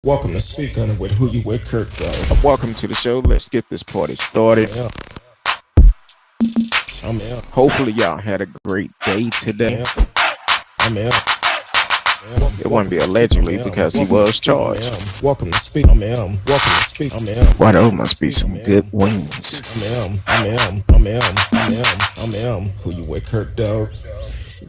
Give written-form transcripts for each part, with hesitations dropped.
Welcome to Speak On It with Who You With, CurtDog. Welcome to the show. Let's get this party started. Yeah, I'm out. Hopefully, y'all had a great day today. I'm out. It wouldn't Welcome be to Speak. I'm allegedly out. because he Welcome to was Speak. I'm charged. out. Welcome to Speak. I'm out. Welcome to Speak. I'm out. Why, those Welcome to must be Speak. I'm some out. good wings. I'm out. Who You With, CurtDog.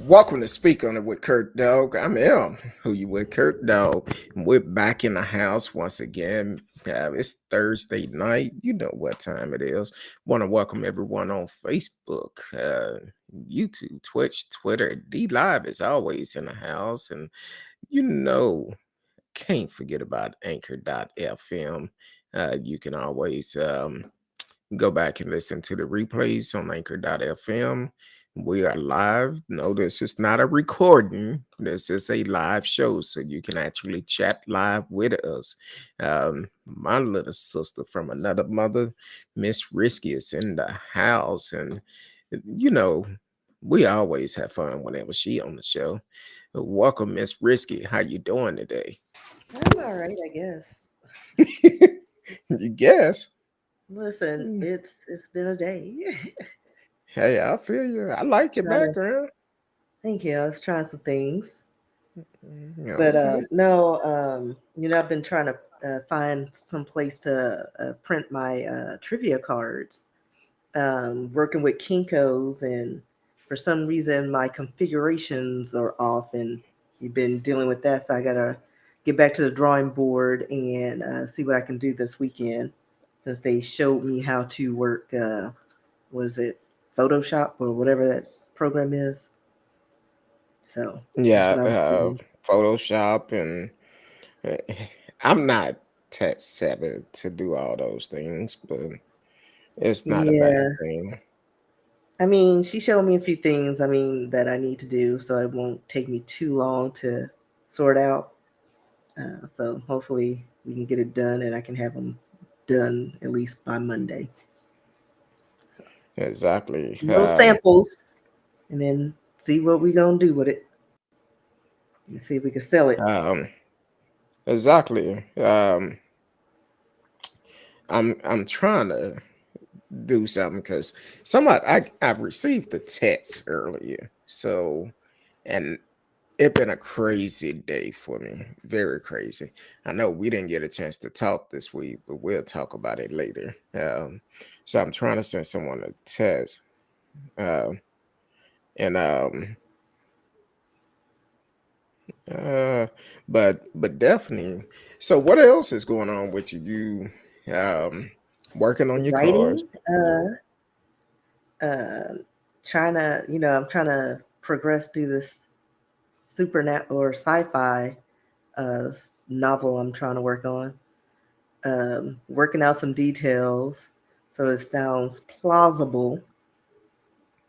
Welcome to Speak On It with CurtDog. I'm M. Who you with, CurtDog? We're back in the house once again. It's Thursday night. You know what time it is. Want to welcome everyone on Facebook, YouTube, Twitch, Twitter. D Live is always in the house. And you know, can't forget about Anchor.fm. You can always go back and listen to the replays on Anchor.fm. We are live. No, this is not a recording. This is a live show, so you can actually chat live with us. My little sister from another mother, Miss Risky, is in the house, and you know, we always have fun whenever she on the show. Welcome, Miss Risky. How you doing today? I'm all right, I guess. You guess. Listen, Mm. it's been a day. Hey, I feel you. I like your Trying to background. Thank you. I was trying some things, Yeah, but okay. no, I've been trying to find some place to print my trivia cards. Working with Kinkos, and for some reason my configurations are off, and you've been dealing with that, so I gotta get back to the drawing board and see what I can do this weekend. Since they showed me how to work, was it Photoshop or whatever that program is? So that's Yeah, what I was doing. Photoshop and uh, I'm not tech savvy to do all those things, but it's not a bad Yeah, thing. I mean, she showed me a few things. I mean, that I need to do, so it won't take me too long to sort out. So hopefully we can get it done, and I can have them done at least by Monday. So Exactly. little samples, and then see what we gonna do with it, and see if we can sell it. Um, exactly. I'm trying to do something because somebody I received the text earlier, so and it's been a crazy day for me, very crazy. I know we didn't get a chance to talk this week, but we'll talk about it later. So I'm trying to send someone a test, uh, and uh, but definitely. So what else is going on with you? You working on your cars? Writing, uh, trying to, I'm trying to progress through this supernat or sci-fi uh, novel I'm trying to work on. Working out some details so it sounds plausible,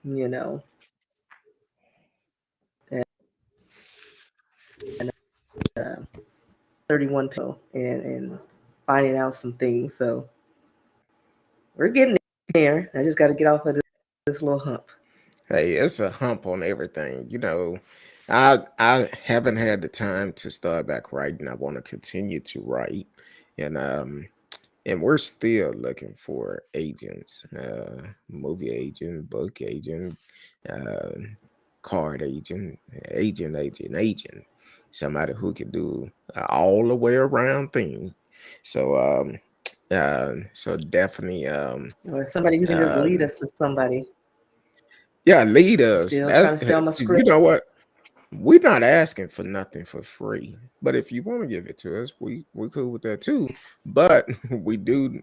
you know, and 31 and finding out some things. So we're getting there. I just got to get off of this little hump. Hey, it's a hump on everything. I haven't had the time to start back writing. I want to continue to write, and we're still looking for agents, movie agent, book agent, uh, card agent, somebody who can do all the way around thing. So so definitely Or somebody who can just lead um us to somebody. yeah, lead I'm us. still That's trying to sell my you script. know what? We're not asking for nothing for free. But if you want to give it to us, we cool with that too. But we do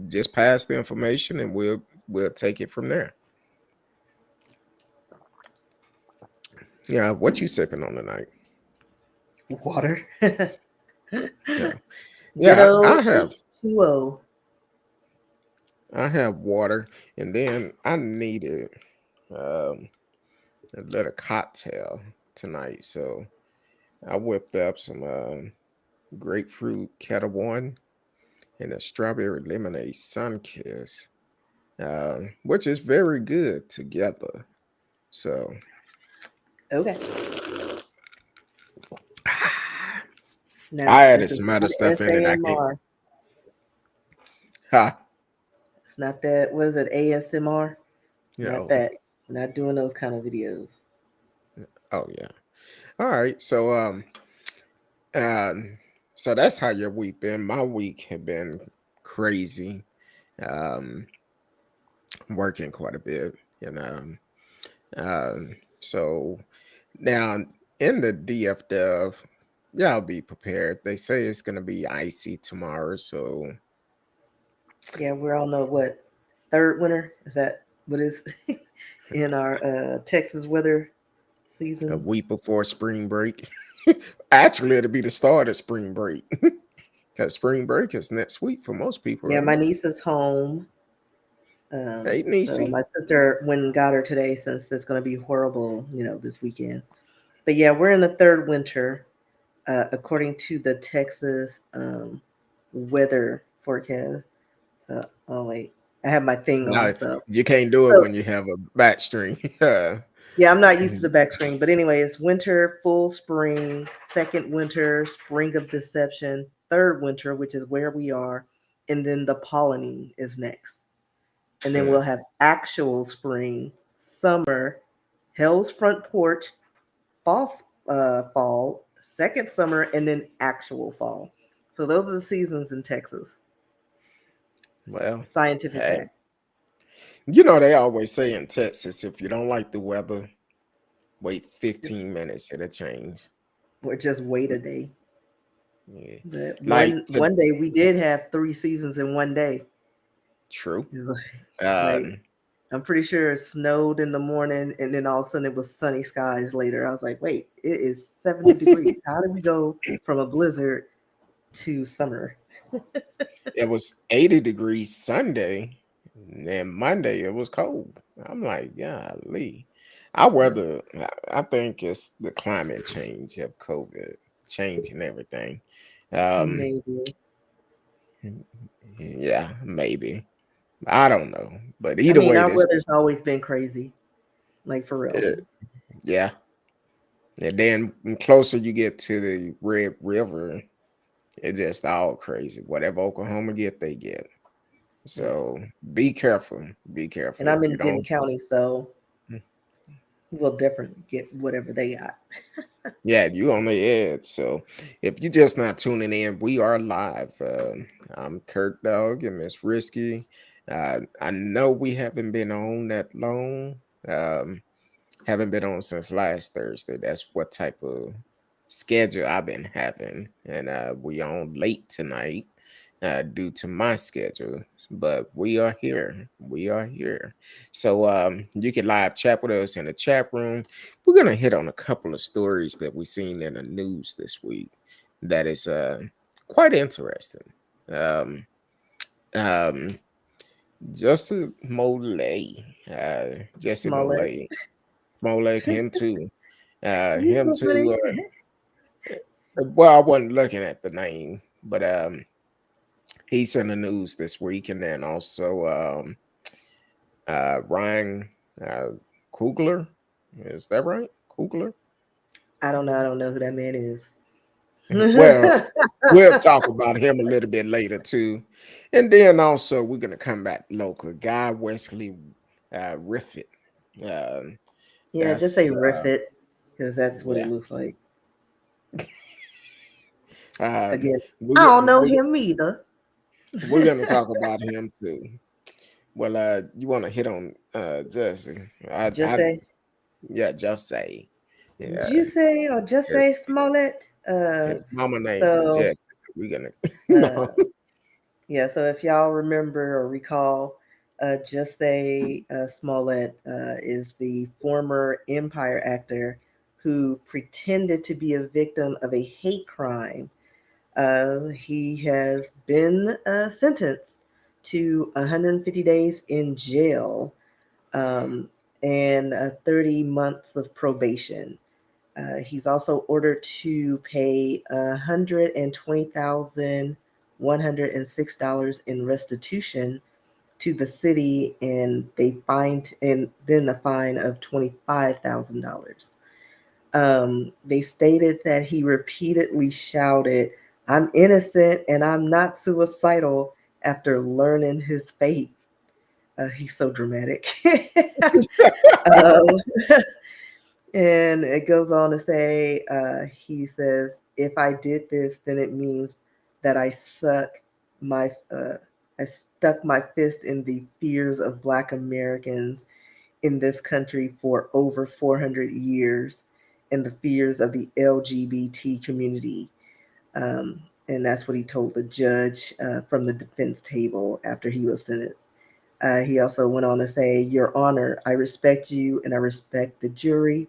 just pass the information and we'll take it from there. Yeah, what you sipping on tonight? Water. Yeah. Good Yeah, old H2O. I have water and then I needed um a little cocktail tonight. So I whipped up some grapefruit kettle one and a strawberry lemonade sun kiss, which is very good together. So Okay. Now I added this is some other not stuff in it. I can't. SAMR. Ha. It's not that. What is it? ASMR? You Not know. that. We're not doing those kind of videos. Oh yeah. All right. Um, so that's how your week been. My week had been crazy. Um, working quite a bit. You know. So now in the DFW, y'all be prepared. They say it's gonna be icy tomorrow, so Yeah, we're on the what, third winter? Is that what is in our Texas weather a season? week before spring break. Actually, it'll be the start of spring break because spring break is next week for most people, Yeah, right? my niece is home. Hey, So Nisi. my sister went and got her today since it's going to be horrible, this weekend. But yeah, we're in the third winter, according to the Texas weather forecast. So, oh wait, I have my thing on. No, So, you can't do it so when you have a back string. yeah, I'm not used to the back screen. But anyway, it's winter, full spring, second winter, spring of deception, third winter, which is where we are, and then the pollinating is next. And then Yeah. we'll have actual spring, summer, Hell's front porch, fall, second summer, and then actual fall. So those are the seasons in Texas. Well, Scientific hey, fact. they always say in Texas, if you don't like the weather, wait Just 15 minutes, it'll change. or just wait a day. Yeah. But Like the one day we did have 3 seasons in one day. true. It's like Um, I'm pretty sure it snowed in the morning and then all of a sudden it was sunny skies later. I was like, wait, it is 70 degrees. How did we go from a blizzard to summer? it was 80 degrees Sunday, and then Monday it was cold. I'm like, golly. Our weather, I think it's the climate change of COVID changing everything. Um, Maybe. yeah, maybe. I don't know. But I either mean, way, our this, weather's always been crazy, like for real. uh, yeah. And then the closer you get to the Red River, it's just all crazy. Whatever Oklahoma get, they get. Yeah. So be careful. Be And careful. I'm If you in Denton don't, County, so we'll definitely get whatever they got. yeah, you on the edge. So if you're just not tuning in, we are live. I'm Kurt Dog and Miss Risky. I know we haven't been on that long. Haven't been on since last Thursday. That's what type of schedule I've been having. And we on late tonight due to my schedule. But we are here. We are here. So you can live chat with us in the chat room. We're gonna hit on a couple of stories that we seen in the news this week that is quite interesting. Um um Justin Mollett, Jesse Smollett. Mollett, Smollett, him too. You Him so too. funny. Well, I wasn't looking at the name, but he's in the news this week, and then also Ryan uh, Kugler. Is that right? Kugler. I don't know. I don't know who that man is. Well, we'll talk about him a little bit later too, and then also we're gonna come back local. Guy Wesley Riffit. Um, Yeah, just that's say riff it because that's what it yeah. looks like. Um, Again, we I get don't know we him either. we're gonna talk about him too. Well, you want to hit on Jesse? Just I say, yeah, just say, yeah, just say, or just his, say Smollett. his mama name is So, Jesse. So we gonna uh, no, yeah. So if y'all remember or recall, just say Smollett is the former Empire actor who pretended to be a victim of a hate crime. He has been sentenced to 150 days in jail um, and 30 months of probation. He's also ordered to pay $120,106 in restitution to the city, and they fined, and then a fine of $25,000. They stated that he repeatedly shouted, "I'm innocent and I'm not suicidal," after learning his fate. He's so dramatic. um, and it goes on to say, he says, "If I did this, then it means that my, I stuck my fist in the fears of Black Americans in this country for over 400 years, and the fears of the LGBT community." Um, and that's what he told the judge from the defense table after he was sentenced. He also went on to say, "Your Honor, I respect you and I respect the jury,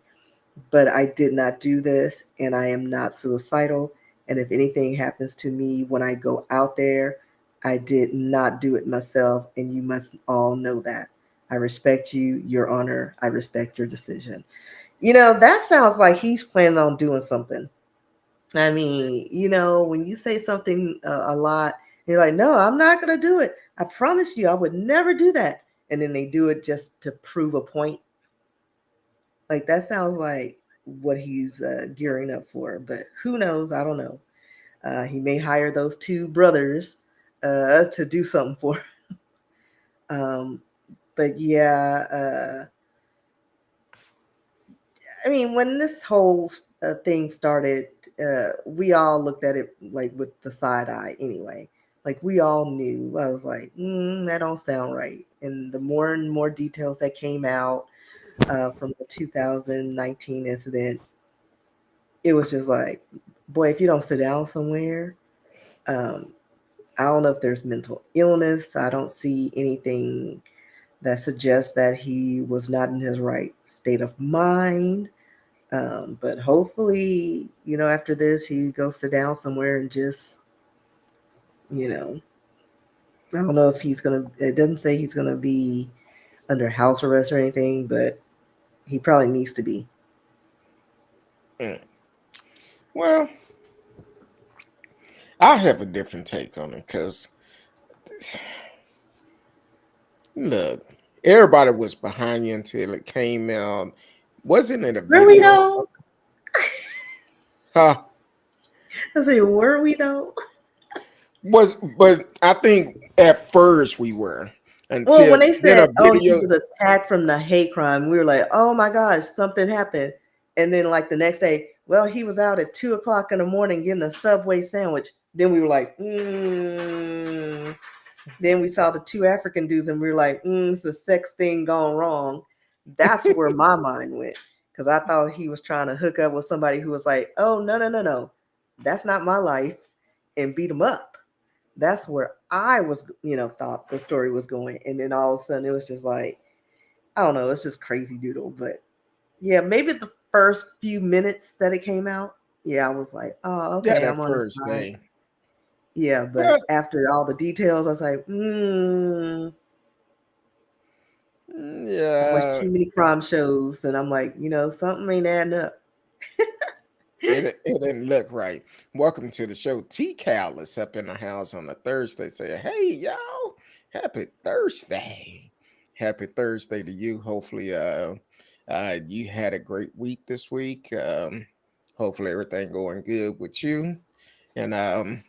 but I did not do this and I am not suicidal. And if anything happens to me when I go out there, I did not do it myself. And you must all know that. I respect you, Your Honor. I respect your decision." That sounds like he's planning on doing something. I mean, when you say something a lot, you're like, "No, I'm not going to do it. I promise you, I would never do that." And then they do it just to prove a point. Like that sounds like what he's gearing up for, but who knows? I don't know. He may hire those two brothers to do something for him. But yeah, I mean, when this whole thing started, we all looked at it like with the side eye anyway. Like we all knew. I was like, that don't sound right. And the more and more details that came out from the 2019 incident, it was just like, boy, if you don't sit down somewhere, um, I don't know if there's mental illness. I don't see anything that suggests that he was not in his right state of mind. But hopefully, after this, he goes sit down somewhere and just, you know, I don't know if he's gonna. It doesn't say he's gonna be under house arrest or anything, but he probably needs to be. Mm. Well, I have a different take on it because look, everybody was behind you until it came out. Wasn't it a Were we video? though? Huh? I say, were we though? But I think at first we were Well, until when they then a said, "Oh, he video. was attacked from the hate crime," we were like, "Oh my gosh, something happened." And then, like the next day, well, he was out at 2 o'clock in the morning getting a Subway sandwich. Then we were like, Then we saw the two African dudes, and we were like, "It's a sex thing gone wrong." That's where my mind went because I thought he was trying to hook up with somebody who was like, "Oh no, no, no, no, that's not my life," and beat him up. That's where I was, thought the story was going. And then all of a sudden it was just like, I don't know, it's just crazy doodle. But yeah, maybe the first few minutes that it came out, yeah, I was like, oh, Yeah, okay, I'm that on his first side. day. Yeah, but But after all the details, I was like, I watched yeah, too many crime shows, and I'm like, something ain't adding up. it didn't look right. Welcome to the show. T Cal is up in the house on a Thursday. Say, hey y'all, happy Thursday. Happy Thursday to you. Hopefully you had a great week this week. Hopefully everything going good with you. And That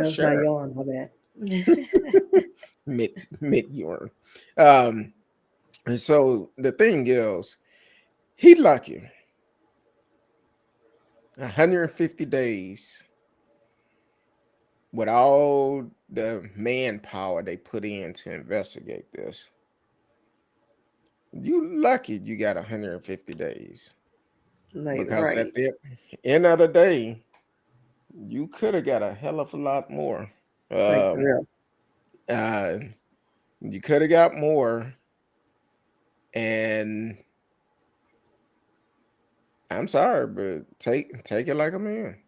was my share. yarn, my bad. Mid yarn. Um and so the thing is, he lucky 150 days with all the manpower they put in to investigate this. You lucky you got 150 days Like, because at right. the end of the day, you could have got a hell of a lot more. Like, for Um, real. uh, you could have got more, and I'm sorry, but take it like a man.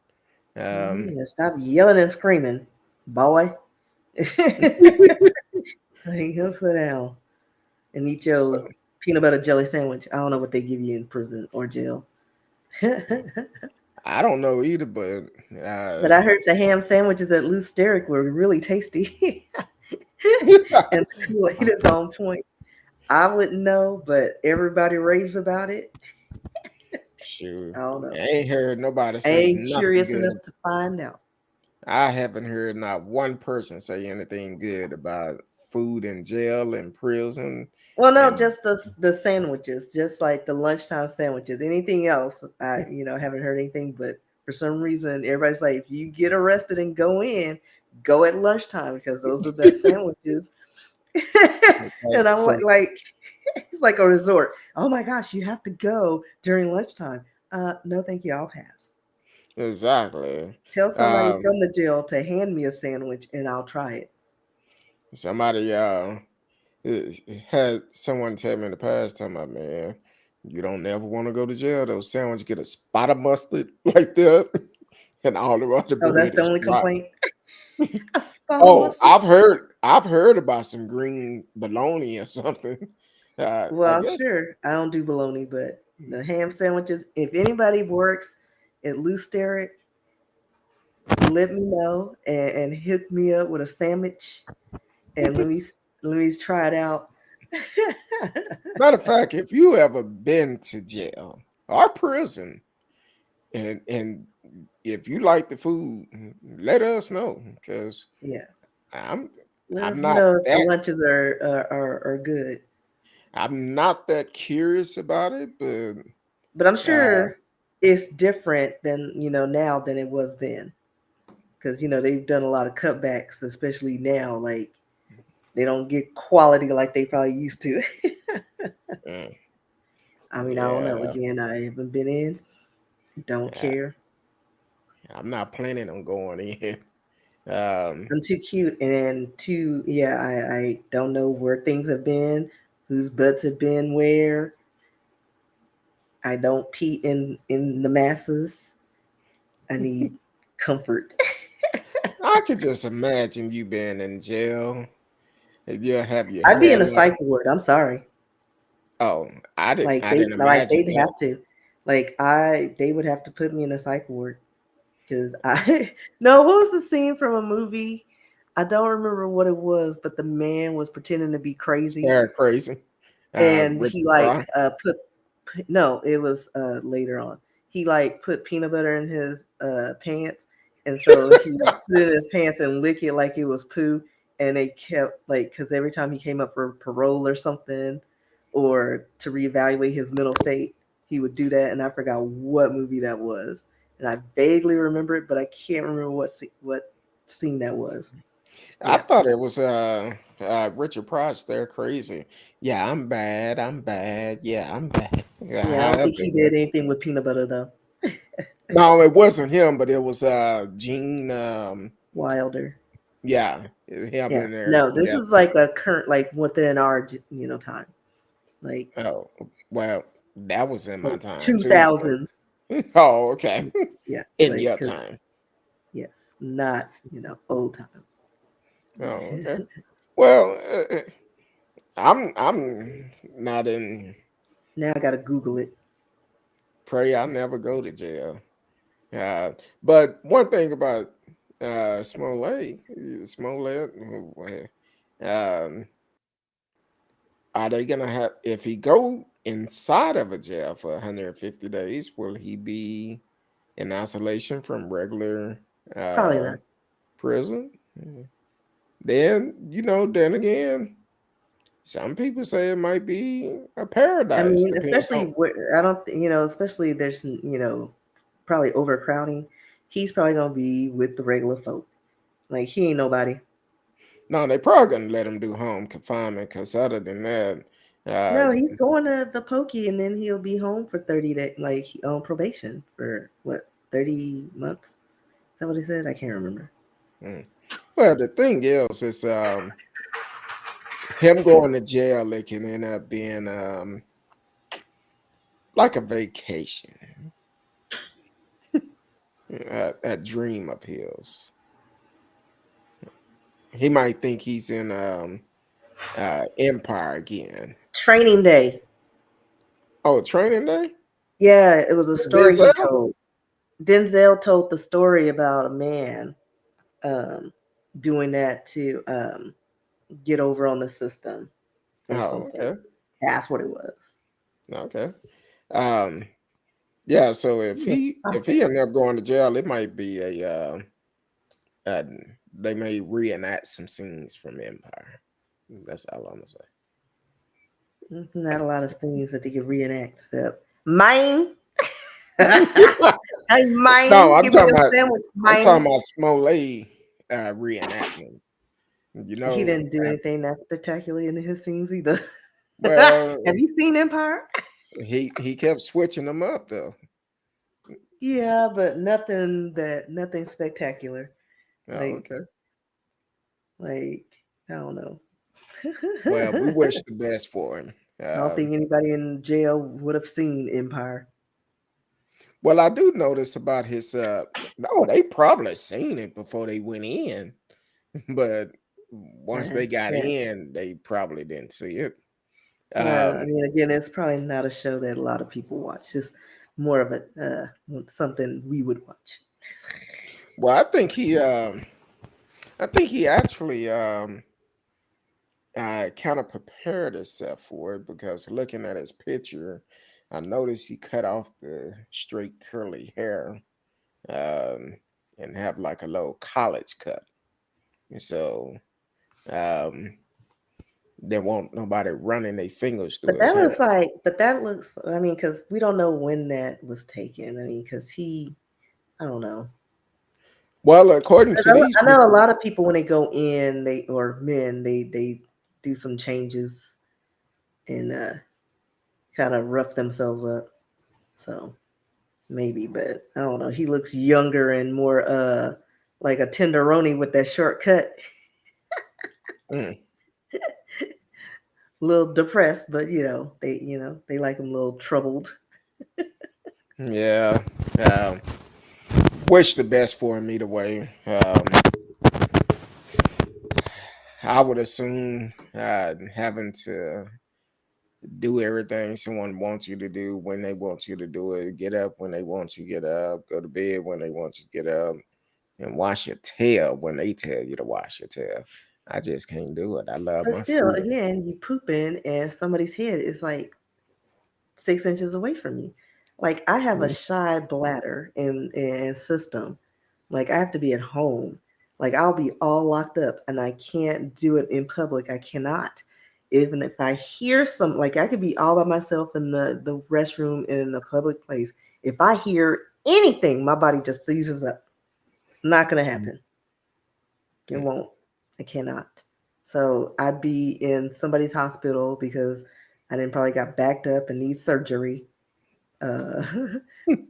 Um, Stop yelling and screaming, boy. Like, go sit down and eat your so peanut butter jelly sandwich. I don't know what they give you in prison or jail. I don't know either, but But I heard the ham sandwiches at Lou Steric were really tasty. And the Kool-Aid is on point. I wouldn't know, but everybody raves about it. Shoot, I don't I know. ain't heard nobody I say ain't nothing curious good. enough to find out. I haven't heard not one person say anything good about food in jail and prison. Well, no, And just the sandwiches, just like the lunchtime sandwiches. Anything else, I haven't heard anything. But for some reason, everybody's like, if you get arrested and go in, go at lunchtime because those are the best sandwiches. And I'm for like, it's like a resort. Oh my gosh, you have to go during lunchtime. No, thank you. I'll pass. exactly. Tell somebody Um, from the jail to hand me a sandwich and I'll try it. somebody had someone tell me in the past, talking about, man, you don't ever want to go to jail. Those sandwiches get a spot of mustard like that, and all the other Oh, that's bread the is only rotten. complaint. A spot of Oh, mustard. I've heard about some green bologna or something. I Well, I'm guess. sure I don't do bologna, but the ham sandwiches. If anybody works at Loose Derrick, let me know and hook me up with a sandwich and let me try it out. Matter of fact, if you ever been to jail or prison, and if you like the food, let us know because Yeah, I'm let I'm us not know if the that lunches are good. I'm not that curious about it, but But I'm uh, sure it's different than now than it was then because they've done a lot of cutbacks, especially now. Like they don't get quality like they probably used to. mm, I mean, I don't know. yeah, Again, I haven't been in. Don't yeah, care. I'm not planning on going in. Um, I'm too cute and too. Yeah, I don't know where things have been, whose butts have been where. I don't pee in the masses. I need comfort. I could just imagine you being in jail. And you'll have your I'd be hair in a like, psych ward. I'm sorry. oh, Like I didn't like imagine they'd that. have to. They would have to put me in a psych ward because I no. What was the scene from a movie? I don't remember what it was, but the man was pretending to be crazy, Sarah crazy. and he Richard like Pryor. no, it was later on. He like put peanut butter in his pants, and so he put it in his pants and lick it like it was poo. And they kept like because every time he came up for parole or something, or to reevaluate his mental state, he would do that. And I forgot what movie that was, and I vaguely remember it, but I can't remember what scene that was. I Yeah, thought it was Richard Pryor. They're crazy. Yeah, I'm bad. I'm bad. Yeah, I'm bad. yeah. I Yeah, don't I've think he been there. did anything with peanut butter though. No, it wasn't him, but it was Gene. Wilder. Yeah, him Yeah. in there. No, this Yeah. is like a current, like within our, time, like Oh, well, that was in my like time two too. thousands. Oh, okay. Yeah, In like your because time. yes, not old Oh, time. okay. Well, I'm not in. Now I gotta Google it. Pray I never go to jail. But one thing about Smollett, um, are they gonna have if he go inside of a jail for 150 days? Will he be in isolation from regular Probably uh not. prison? Then again, some people say it might be a I paradise. mean, Depends especially on. where I don't, especially there's probably overcrowding. He's probably gonna be with the regular folk. Like he ain't nobody. No, they probably gonna let him do home confinement because other than that, uh, No, he's going to the pokey, and then he'll be home for 30 days, like on probation for what 30 months. Is that what he said? I can't remember. mm. Well, the thing is him going to jail. It can end up being like a vacation, a dream of his. He might think he's in Empire again. Training Day. Oh, training day. Yeah, it was a story he Denzel? told. Denzel told the story about a man um, doing that to get over on the system or Oh, something. okay, That's what it was. okay. Um, Yeah, so if Yeah, he stop if it. he ended up going to jail, it might be uh they may reenact some scenes from Empire. That's all I'm gonna say. Not a lot of scenes that they can reenact, except mine. Hey, No, mine, I'm give me talking a about sandwich, I'm talking mine. about Smollett reenactment. You He know, didn't do anything that spectacular in his scenes either. Have well, you seen Empire? he kept switching them up though. Yeah, but nothing spectacular. Oh, Like okay. like I don't know. Well, we wish the best for him. I don't think anybody in jail would have seen Empire. Well, I do notice about his no, they probably seen it before they went in, but once they got Yeah. in, they probably didn't see it. Well, I Um, mean, again, it's probably not a show that a lot of people watch. It's more of a something we would watch. well, I think he actually kind of prepared himself for it because looking at his picture, I noticed he cut off the straight curly hair um, and have like a little college cut. And so um, there won't nobody running their fingers through his hair. But that looks. I mean, because we don't know when that was taken. I mean, because I don't know. Well, according to these I know a people, lot of people when they go in, they or men, they do some changes and kind of rough themselves up. So maybe, but I don't know. He looks younger and more like a tenderoni with that short cut. mm, A little depressed, but they like him a little troubled. yeah, um, wish the best for him either way. I would assume having to do everything someone wants you to do when they want you to do it, get up when they want you to get up, go to bed when they want you to get up, and wash your tail when they tell you to wash your tail. I just can't do it. I love But my still, freedom. again, you pooping and somebody's head is like 6 inches away from you. Like I have a Mhm. shy bladder and system. Like I have to be at home. Like I'll be all locked up and I can't do it in public. I cannot. Even if I hear some, like I could be all by myself in the restroom in a public place. If I hear anything, my body just seizes up. It's not gonna happen. It won't. I cannot. So I'd be in somebody's hospital because I then probably got backed up and need surgery, uh,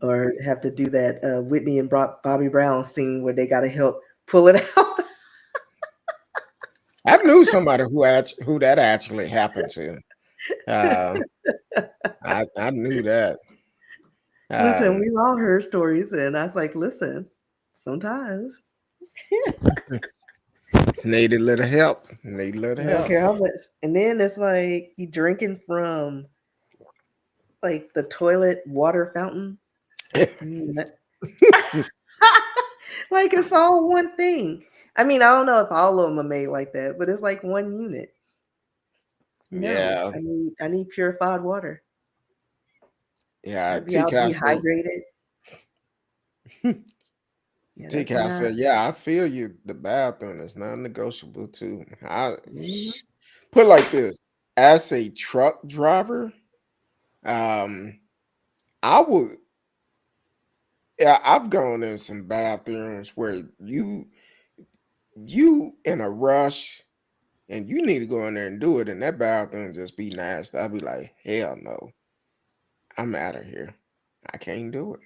or have to do that Whitney and Bobby Brown scene where they got to help pull it out. I knew somebody who that actually happened to. Uh, I knew that. Listen, Um, we've all heard stories, and I was like, listen, sometimes Needed a little help. Need a little I don't help. care how much. And then it's like you drinking from like the toilet water fountain. Mm, like it's all one thing. I mean, I don't know if all of them are made like that, but it's like one unit. No, Yeah, I need purified water. yeah. I'd be all dehydrated. Yeah, that's TK not. said, "Yeah, I feel you. The bathroom is non-negotiable too. Mhm. Put it like this: as a truck driver, um, I would. Yeah, I've gone in some bathrooms where you in a rush and you need to go in there and do it, and that bathroom just be nasty. I'd be like, hell no, I'm out of here. I can't do it.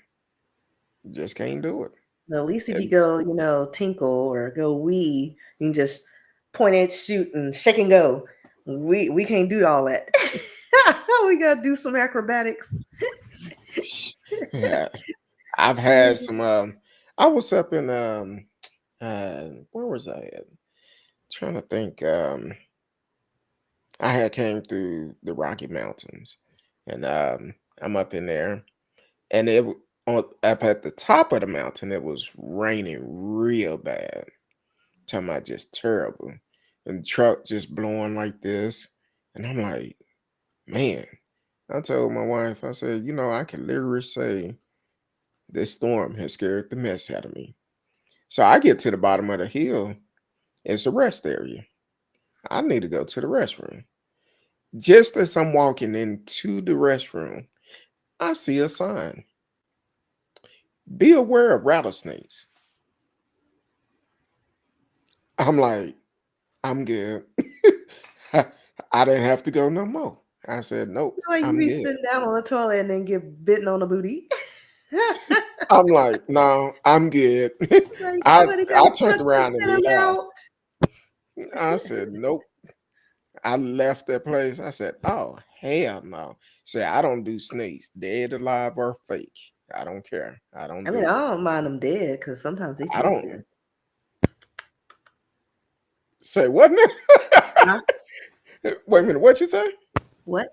Just can't do it. Well, at least if you And go, tinkle or go wee, you can just point it, shoot, and shake and go. We can't do all that. We gotta do some acrobatics. yeah, I've had some. I was up in where was I at? Trying to think. I had came through the Rocky Mountains, and I'm up in there, and up at the top of the mountain, it was raining real bad. Talking about just terrible, and the truck just blowing like this, and I'm like, man. I told my wife, I said, I can literally say this storm has scared the mess out of me. So I get to the bottom of the hill. It's a rest area. I need to go to the restroom. Just as I'm walking into the restroom, I see a sign. Be aware of rattlesnakes. I'm like, I'm good. I didn't have to go no more. I said, nope, Why you I'm be good. sitting down on the toilet and then get bitten on the booty? I'm like, no, I'm good. Like I somebody I come turned touch and around spit and them left. out. I said, nope. I left that place. I said, oh, hell no. Say, I don't do snakes, dead, alive, or fake. I don't care. I don't I mean, do I it. don't mind them dead because sometimes they I taste don't good. say, wasn't Huh? it? Wait a minute, what you say? What?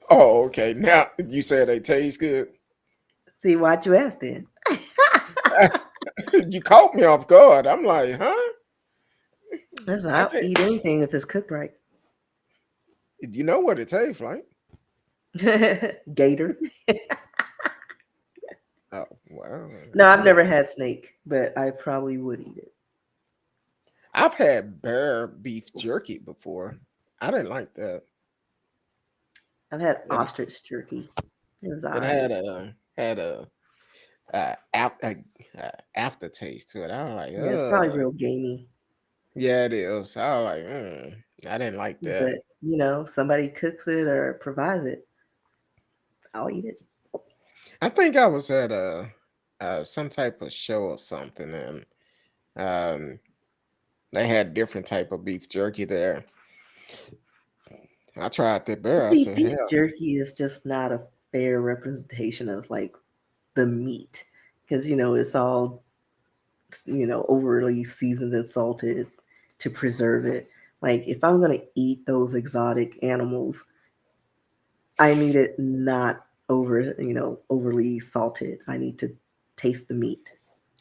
Oh, okay. Now you said they taste good. See, why'd you ask then? You caught me off guard. I'm like, huh? Listen, I've I'll had, eat anything if it's cooked right. you know what it tastes like? Gator. Oh, well, No, I I've never mean, had snake, but I probably would eat it. I've had bear beef jerky before. I didn't like that. I've had It, ostrich jerky. It was all it right. had a aftertaste to it. I was like, Yeah, it's probably real gamey, yeah, it is. I was like, I didn't like that. but somebody cooks it or provides it, I'll eat it. I think I was at some type of show or something, and um, they had different type of beef jerky there. I tried that bear. I See, said, beef hell, jerky is just not a fair representation of like the meat because it's all overly seasoned and salted to preserve it. Like if I'm gonna eat those exotic animals, I need it not overly salted. I need to taste the meat.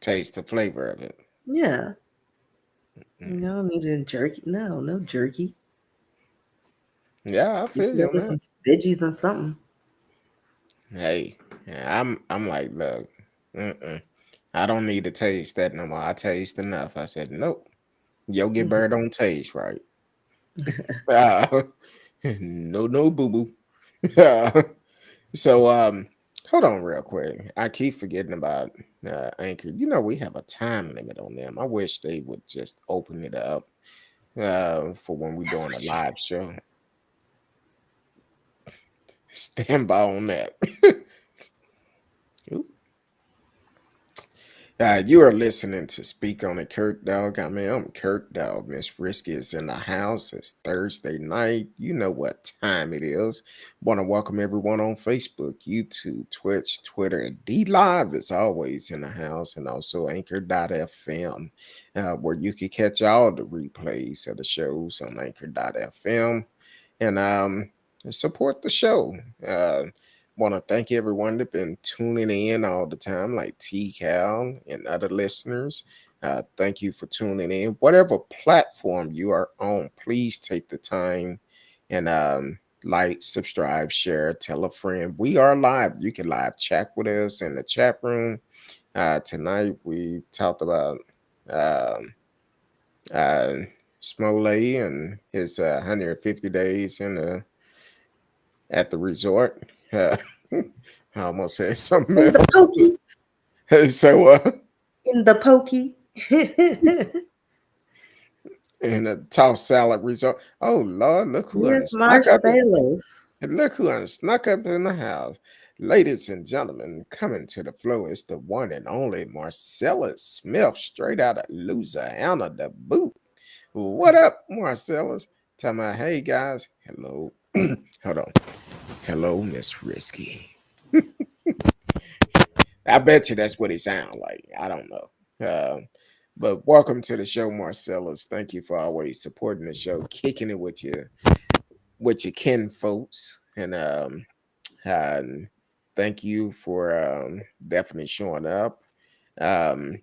taste the flavor of it. Yeah, Mm. I need it in jerky. No, no jerky. Yeah, I Mix feel it you up on with that. some veggies and something. Hey, yeah, I'm like, look, mm-mm. I don't need to taste that no more. I taste enough. I said, nope, Yogi Bear don't taste right. Uh, no, no, boo boo. So, hold on real quick. I keep forgetting about Anchor. We have a time limit on them. I wish they would just open it up for when we're That's doing a what she said. live show. Stand by on that. Oop. You are listening to Speak on It, Kurt Dog. I'm Kurt Dog. Miss Risky is in the house. It's Thursday night. You know what time it is. Want to welcome everyone on Facebook, YouTube, Twitch, Twitter, and D Live is always in the house, and also Anchor.fm, where you can catch all the replays of the shows on Anchor.fm and support the show. Want to thank everyone that's been tuning in all the time, like T Cal and other listeners. Thank you for tuning in. Whatever platform you are on, please take the time and like, subscribe, share, tell a friend. We are live. You can live chat with us in the chat room. Tonight we talked about um, uh, Smoley and his 150 days in the at the resort. I almost said something In the else. pokey, So, in the pokey. in a tossed salad resort. Oh Lord, look who Here's snuck up in, Marcellus. look who snuck up in the house. Ladies and gentlemen, coming to the floor is the one and only Marcellus Smith, straight out of Louisiana, the boot. What up, Marcellus? Tell me, hey guys, hello. Hold on. Hello, Miss Risky. I bet you that's what he sound like. I don't know. But welcome to the show, Marcellus. Thank you for always supporting the show, kicking it with your kin folks, and thank you for definitely showing up. Um,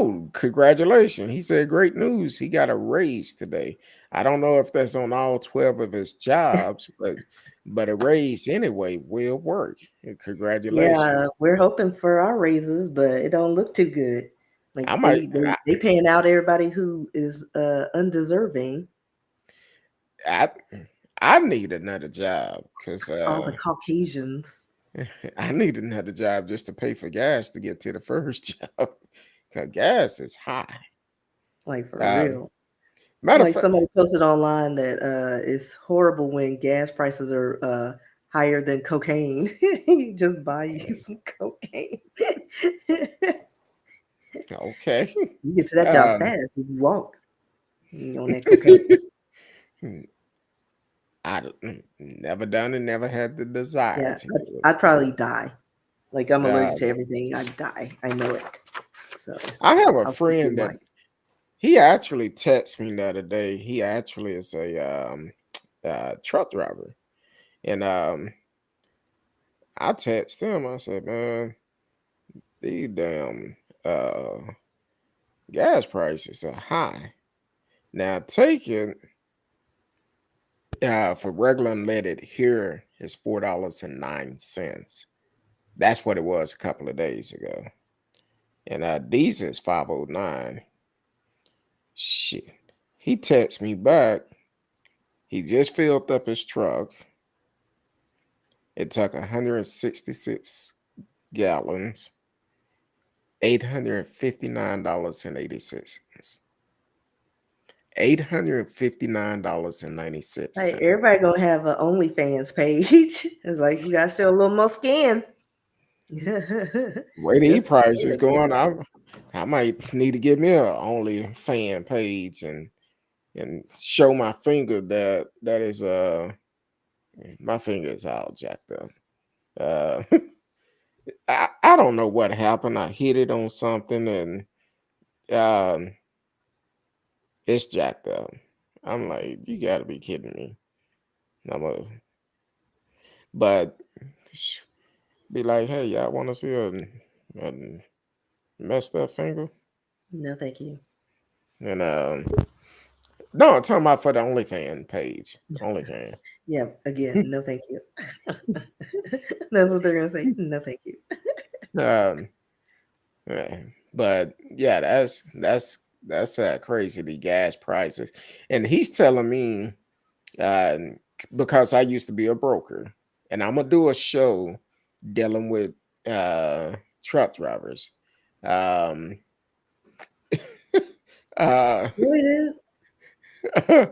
Oh, congratulations. He said great news. He got a raise today. I don't know if that's on all 12 of his jobs, but a raise anyway will work. Congratulations. Yeah, we're hoping for our raises, but it don't look too good. I Like might they paying out everybody who is undeserving. I I need another job because All the Caucasians, I need another job just to pay for gas to get to the first job. Cause gas is high. like for Um, real. matter of Like fact, somebody posted online that it's horrible when gas prices are higher than cocaine. Just buy you some cocaine. okay. You get to that job Um, fast if you walk on that cocaine. never done it, never had the desire Yeah, to do I'd it. probably die. Like I'm allergic to Um, everything. I'd die. I know it. So I have a I'll keep you in friend that mind. he actually texted me the other day. He actually is a truck driver, and I texted him. I said, "Man, these damn uh, gas prices are high." Now, taking for regular unleaded here is $4.09. That's what it was a couple of days ago. And diesel is 509. Shit. He texts me back. He just filled up his truck. It took 166 gallons, $859.86. Like $859.96. everybody gonna have an OnlyFans page. It's like you gotta show a little more skin. Way these Just prices saying. going, I might need to get me a only fan page and show my finger that is my finger is all jacked up. Uh I don't know what happened. I hit it on something and um it's jacked up. I'm like, you gotta be kidding me. I'm a, but be like, hey, y'all want to see a messed up finger? No, thank you. And no, I'm talking about for the OnlyFans page. OnlyFans. Yeah, again, no, thank you. That's what they're gonna say. No, thank you. um, yeah, but yeah, that's crazy, the gas prices. And he's telling me uh, because I used to be a broker, and I'm gonna do a show dealing with truck drivers. Um, uh, Really, dude?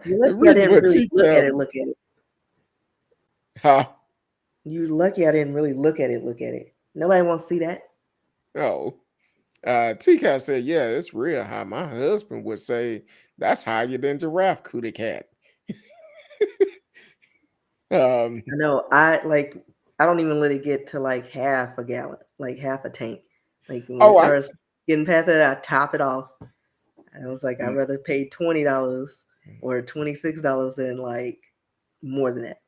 You're lucky I reading didn't what really T look at Cap, it. Look at it. huh? You lucky I didn't really look at it. Look at it. Nobody wants to see that. Oh, T-Cat said, yeah, it's real high. My husband would say that's higher than giraffe cootie cat. Um, I know. I don't even let it get to like half a gallon, like half a tank. Like when it oh, I starts getting past that, I top it off. I was like, I'd m- rather pay $20 or $26 than like more than that.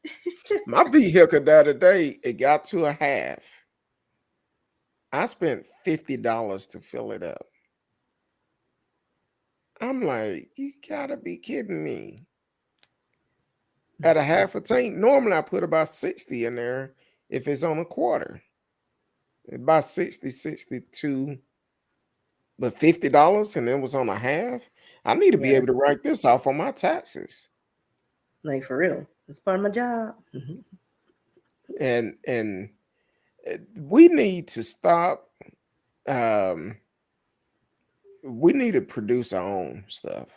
my vehicle the other day, it got to a half. I spent $50 to fill it up. I'm like, you gotta be kidding me. At a half a tank, normally I put about 60 in there if it's on a quarter. About 60, 62, but $50 and it was on a half. I need to Yeah, be able to write this off on my taxes. like for real. It's part of my job. And we need to stop. Um, we need to produce our own stuff.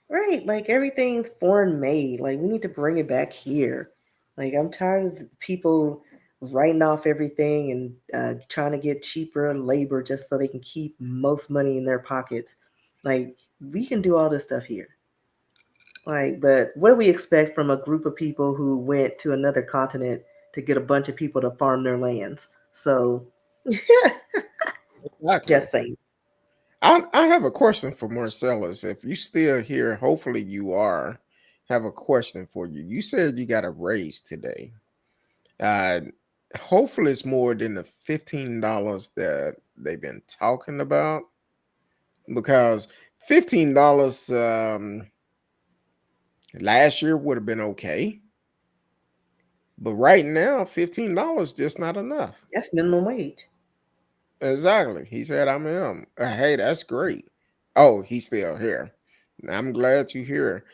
Right. Like everything's foreign made. Like we need to bring it back here. Like I'm tired of people writing off everything and trying to get cheaper labor just so they can keep most money in their pockets. Like we can do all this stuff here. Like, but what do we expect from a group of people who went to another continent to get a bunch of people to farm their lands? So Exactly. just saying. I have a question for Marcellus. If you still here, hopefully you are. Have a question for you. You said you got a raise today. Uh, hopefully it's more than the $15 that they've been talking about. because $15 last year would have been okay, but right now $15 just not enough. That's minimum wage. Exactly. He said, "I'm him." Hey, that's great. Oh, he's still here. I'm glad you're here.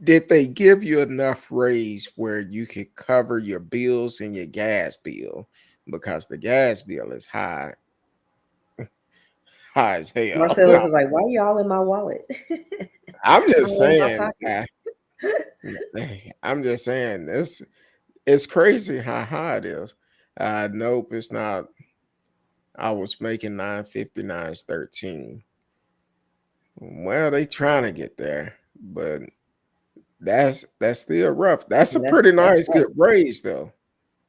Did they give you enough raise where you could cover your bills and your gas bill? Because the gas bill is high as hell. Marcellus is like, why y'all in my wallet? I'm just All in my saying. pocket. I'm just saying this. It's crazy how high it is. Nope, it's not. I was making 959 13. Well, they trying to get there, but that's still rough. That's a Yeah, pretty that's nice right. good raise though.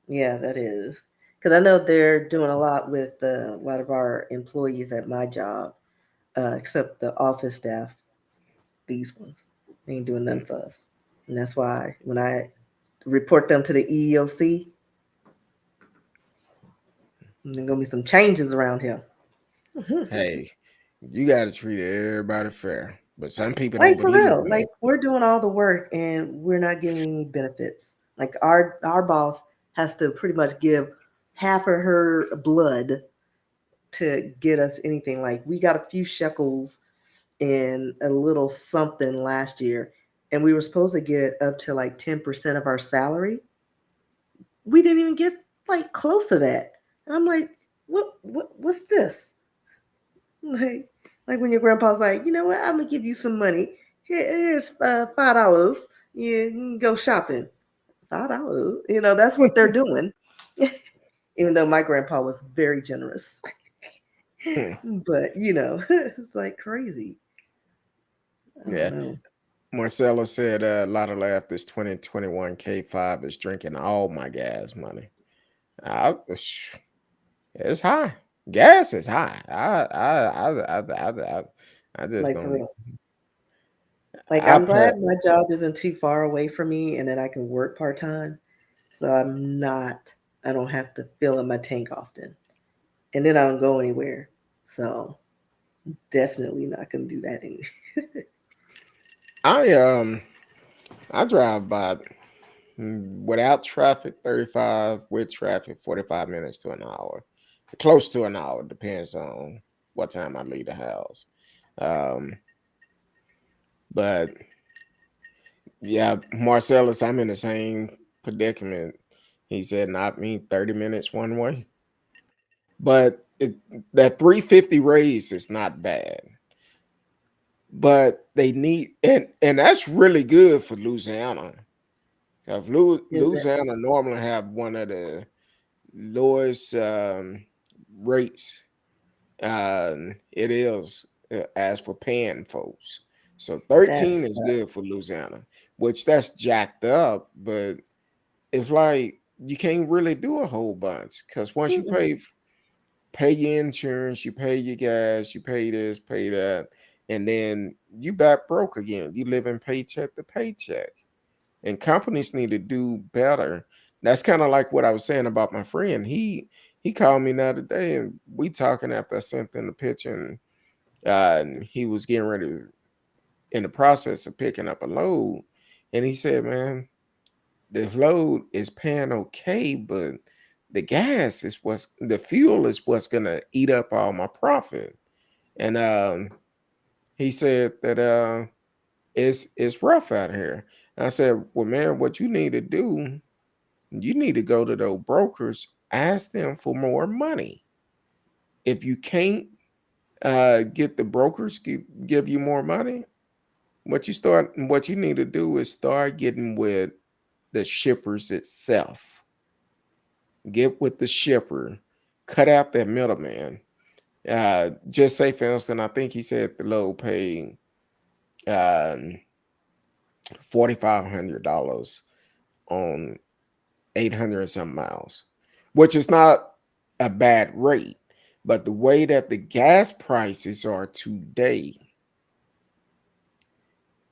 Yeah, that is. Because I know they're doing a lot with a lot of our employees at my job, except the office staff. These ones, they ain't doing nothing for us, and that's why when I report them to the EEOC, there's gonna be some changes around here. Hey, you got to treat everybody fair, but some people don't Like for believe real, in that. like we're doing all the work and we're not getting any benefits. Like our boss has to pretty much give half of her blood to get us anything. Like we got a few shekels and a little something last year, and we were supposed to get up to like 10% of our salary. We didn't even get like close to that. And I'm like, what's this? Like, like when your grandpa's like, you know what? I'm gonna give you some money. Here's $5. You can go shopping. $5. You know, that's what they're doing. Even though my grandpa was very generous, Hmm, but you know, it's like crazy. I don't yeah. know. Marcella said a lot of laugh this 2021 K5 is drinking all my gas money. It's high. Gas is high. I just Like for don't. real. Like I I'm put. glad my job isn't too far away from me and that I can work part time. So I don't have to fill up my tank often. And then I don't go anywhere. So definitely not gonna do that anymore. I I drive by without traffic 35, with traffic 45 minutes to an hour, close to an hour, depends on what time I leave the house. Um, but yeah, Marcellus, I'm in the same predicament. He said not me 30 minutes one way. But that 350 raise is not bad. But they need and that's really good for Louisiana. Because Is it? Louisiana normally have one of the lowest rates it is as for paying folks. So 13 That's is good for Louisiana, which that's jacked up, but it's like you can't really do a whole bunch because once you mm-mm. pay your insurance, you pay your gas, you pay this, pay that, and then you back broke again. You live in paycheck to paycheck. And companies need to do better. That's kind of like what I was saying about my friend. He called me the other day and we talking after I sent him the picture and he was getting ready in the process of picking up a load. And he said, man, this load is paying okay, but the fuel is what's gonna eat up all my profit. And he said that it's rough out here. And I said, well, man, what you need to do, you need to go to those brokers, ask them for more money. If you can't get the brokers give you more money, what you need to do is start getting with the shippers itself. Get with the shipper, cut out that middleman. Just say, for instance, I think he said the low paid um, $4,500 on 800 and some miles, which is not a bad rate. But the way that the gas prices are today,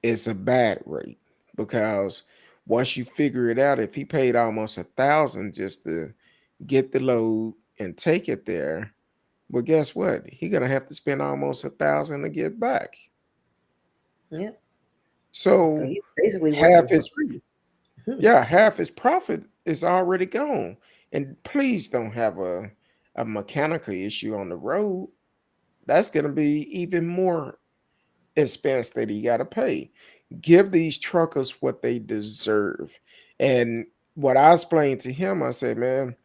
it's a bad rate because once you figure it out, if he paid almost 1,000 just to get the load and take it there, Well, guess what? He gonna have to spend almost 1,000 to get back. Yeah. So So he's basically half working for his free. yeah, half his profit is already gone. And please don't have a mechanical issue on the road. That's gonna be even more expense that he gotta pay. Give these truckers what they deserve. And what I explained to him, I said, man,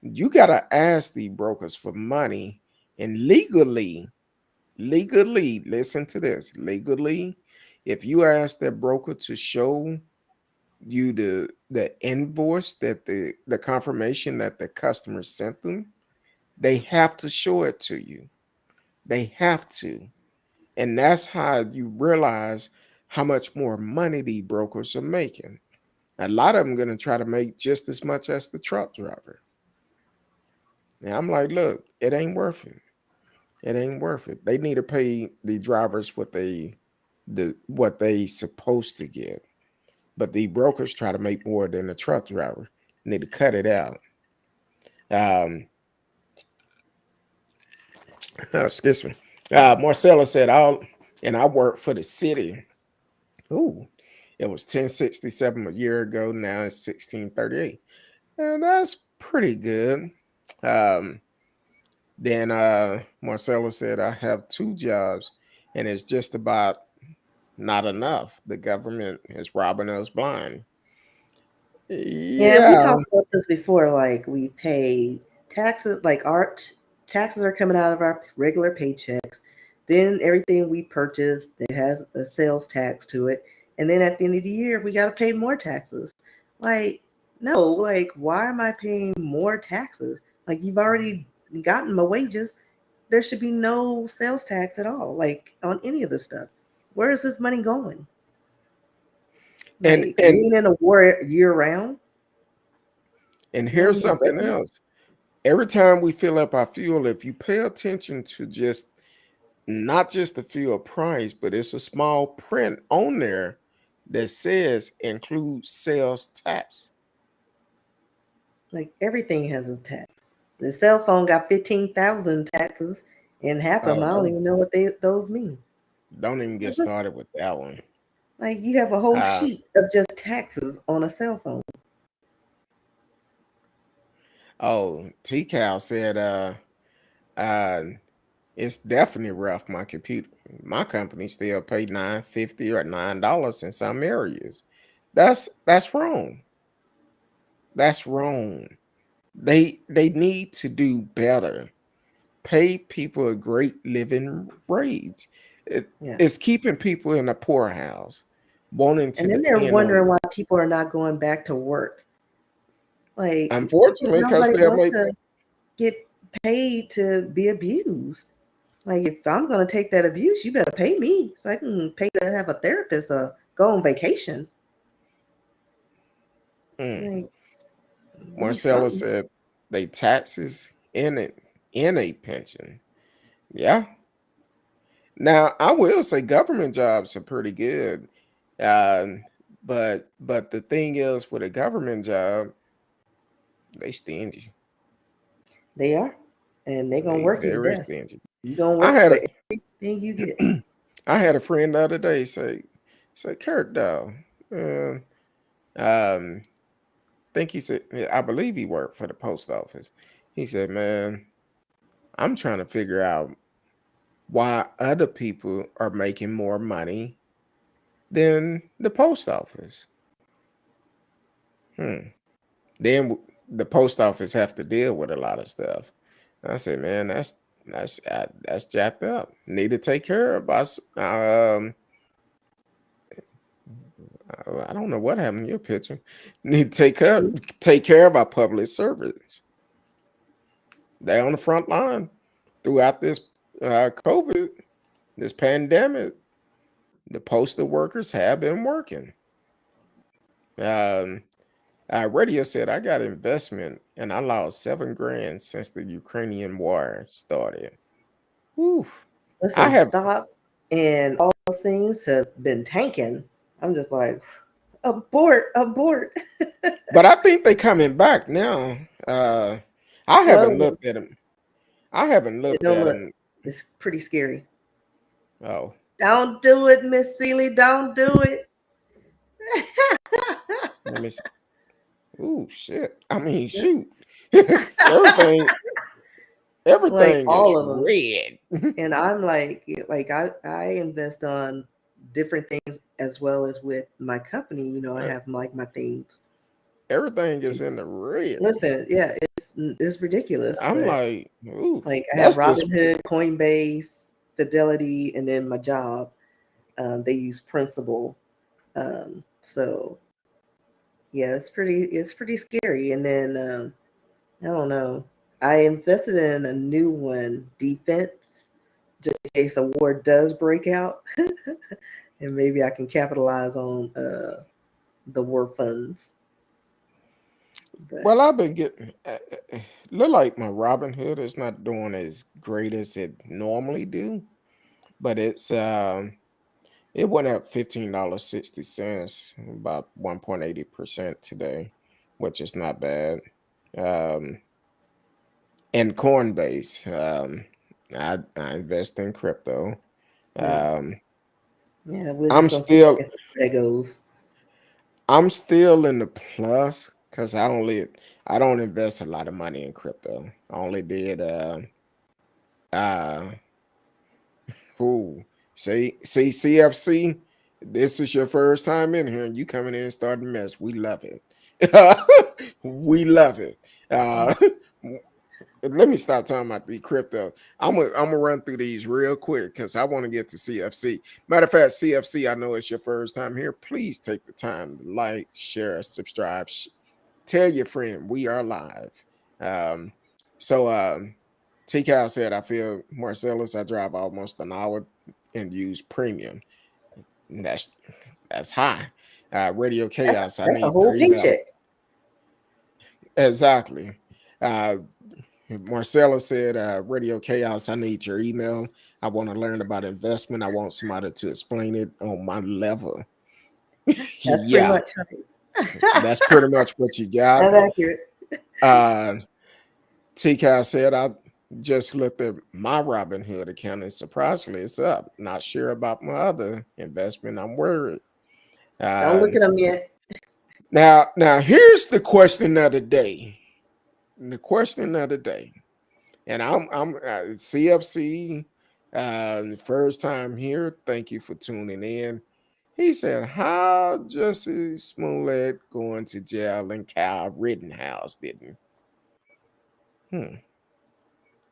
you gotta ask the brokers for money and legally, listen to this, legally, if you ask that broker to show you the invoice that the confirmation that the customer sent them, they have to show it to you. They have to. And that's how you realize how much more money the brokers are making. A lot of them going to try to make just as much as the truck driver. And I'm like, look, it ain't worth it. It ain't worth it. They need to pay the drivers what they supposed to get. But the brokers try to make more than the truck driver. Need to cut it out. Um, excuse me. Marcella said, and I work for the city. Ooh, it was 1067 a year ago. Now it's 1638. And that's pretty good. Um, then Marcella said, I have 2 jobs and it's just about not enough. The government is robbing us blind. Yeah, we Yeah. talked about this before. Like we pay taxes, like taxes are coming out of our regular paychecks. Then everything we purchase that has a sales tax to it, and then at the end of the year we got to pay more taxes. Like no, like why am I paying more taxes? Like you've already gotten my wages. There should be no sales tax at all. Like on any of the stuff. Where is this money going? And Like and being in a war year round. and You don't here's need something revenue. else. Every time we fill up our fuel, if you pay attention to just not just the fuel price, but it's a small print on there that says include sales tax. Like everything has a tax. The cell phone got 15,000 taxes, and half of Oh, them I don't even know what those mean. don't even get It's just started with that one. like you have a whole Uh, sheet of just taxes on a cell phone. oh, T Cal said, uh, it's definitely rough. My company still pay $9.50 or $9 in some areas. That's wrong. That's wrong. They need to do better. Pay people a great living wage. It, Yeah. it's keeping people in a poorhouse, wanting to And then they're depend on. wondering why people are not going back to work. Like, because Unfortunately, because nobody they'll wants make. to get paid to be abused. Like, if I'm going to take that abuse, you better pay me so I can pay to have a therapist or go on vacation. Mm. Like, give me Marcella something. said they taxes in a pension. Yeah. Now I will say government jobs are pretty good, um, but the thing is with a government job, they stingy. They are. And they're going to They work you to very death. stingy. You're going to I work had for a everything you get. I had a friend the other day say CurtDog. Uh, um, think he said I believe he worked for the post office. He said, "Man, I'm trying to figure out why other people are making more money than the post office." Hmm. The post office have to deal with a lot of stuff. I said, "Man, that's jacked up. Need to take care of us." I don't know what happened to your picture. Need to take care of our public servants. They on the front line throughout this COVID, this pandemic. The postal workers have been working. Um, Radio said I got investment and I lost 7 grand since the Ukrainian war started. Whew. I Listen, have, stocks and all those things have been tanking. I'm just like, abort, abort. but I think they coming back now. I haven't Slowly. looked at them. I haven't It looked don't at look. them. It's pretty scary. Oh, Don't do it, Miss Seeley. Don't do it. let me. Ooh, shit. I mean, shoot. everything, Like everything is all of them. red. And I'm like I invest on different things as well as with my company. You know, I Uh, have like my things. Everything is in the red. Listen, yeah, it's ridiculous, I'm but like, ooh, like I have that's just Robinhood, Coinbase, Fidelity, and then my job. They use Principal. So yeah, it's pretty scary. And then I don't know. I invested in a new one, defense, just in case a war does break out, and maybe I can capitalize on the war funds. But well. I've been getting. Look like my Robin Hood is not doing as great as it normally do, but it went up $15.60, about 1.80% today, which is not bad. Um, and Coinbase, I invest in crypto. mm, Um, yeah, we're I'm just gonna sit still back and see where that goes. I'm still in the plus because I don't invest a lot of money in crypto. I only did uh who see CFC. This is your first time in here, and you coming in and starting mess. We love it. We love it. Mm. Let me stop talking about the crypto. I'm gonna run through these real quick because I want to get to CFC. Matter of fact, CFC, I know it's your first time here. Please take the time to like, share, subscribe, tell your friend we are live. Um, so T Cal said, I feel Marcellus, I drive almost an hour and use premium. That's that's high. Radio That's Chaos, I that's a need your whole email. paycheck. Exactly. Uh Marcella said, Radio Chaos, I need your email. I want to learn about investment. I want somebody to explain it on my level. That's pretty Yeah, much right. that's pretty much what you got. That's accurate. Uh TK said, I just looked at my Robinhood account and surprisingly it's up. Not sure about my other investment. I'm worried. Don't Uh, look at them yet. now here's the question of the day. The question of the day, and I'm CFC. First time here. Thank you for tuning in. He said, "How Jesse Smollett going to jail and Kyle Rittenhouse didn't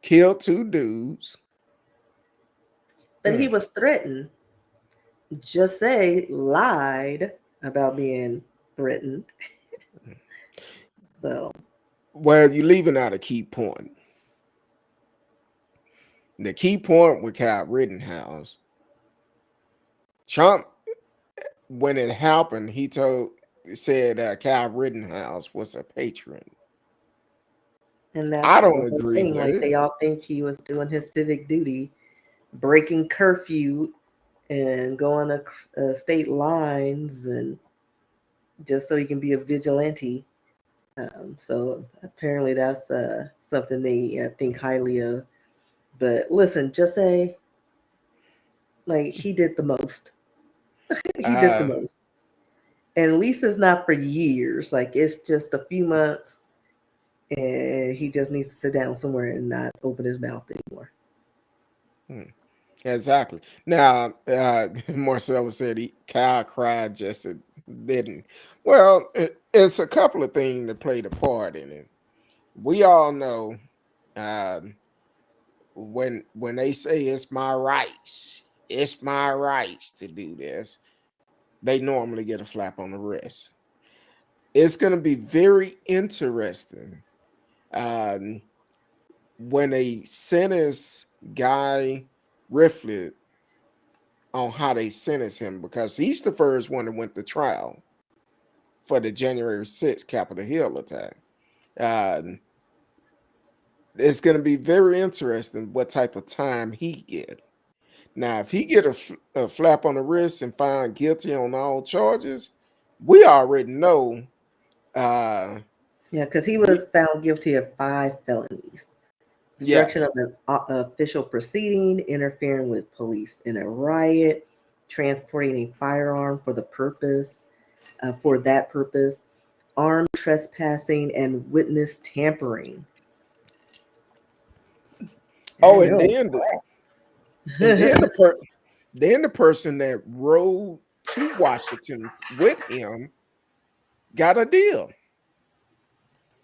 kill two dudes." But he Hmm. was threatened. Just say lied about being threatened. So Well, you're leaving out a key point. The key point with Kyle Rittenhouse, Trump, when it happened, said Kyle Rittenhouse was a patron. and I that's the don't whole agree thing. with Like it. they all think he was doing his civic duty, breaking curfew and going state lines, and just so he can be a vigilante. So apparently that's something they think highly of. But listen, just say like he did the most. He did the Uh, most. And at least it's not for years. Like it's just a few months, and he just needs to sit down somewhere and not open his mouth anymore. hmm, exactly. Now, Marcella said Kyle cried, Jesse didn't. Well, it's a couple of things that played a part in it. We all know um, when they say it's my rights to do this, they normally get a slap on the wrist. It's going to be very interesting um, when they sentence Guy Riflet on how they sentence him because he's the first one that went to trial for the January 6th Capitol Hill attack. Um, it's going to be very interesting what type of time he get. Now, if he get a flap on the wrist and found guilty on all charges, we already know Yeah, because he we was found guilty of 5 felonies. obstruction Yes. of an official proceeding, interfering with police in a riot, transporting a firearm for that purpose, armed trespassing, and witness tampering. I Oh, and know. then the person that rode to Washington with him got a deal.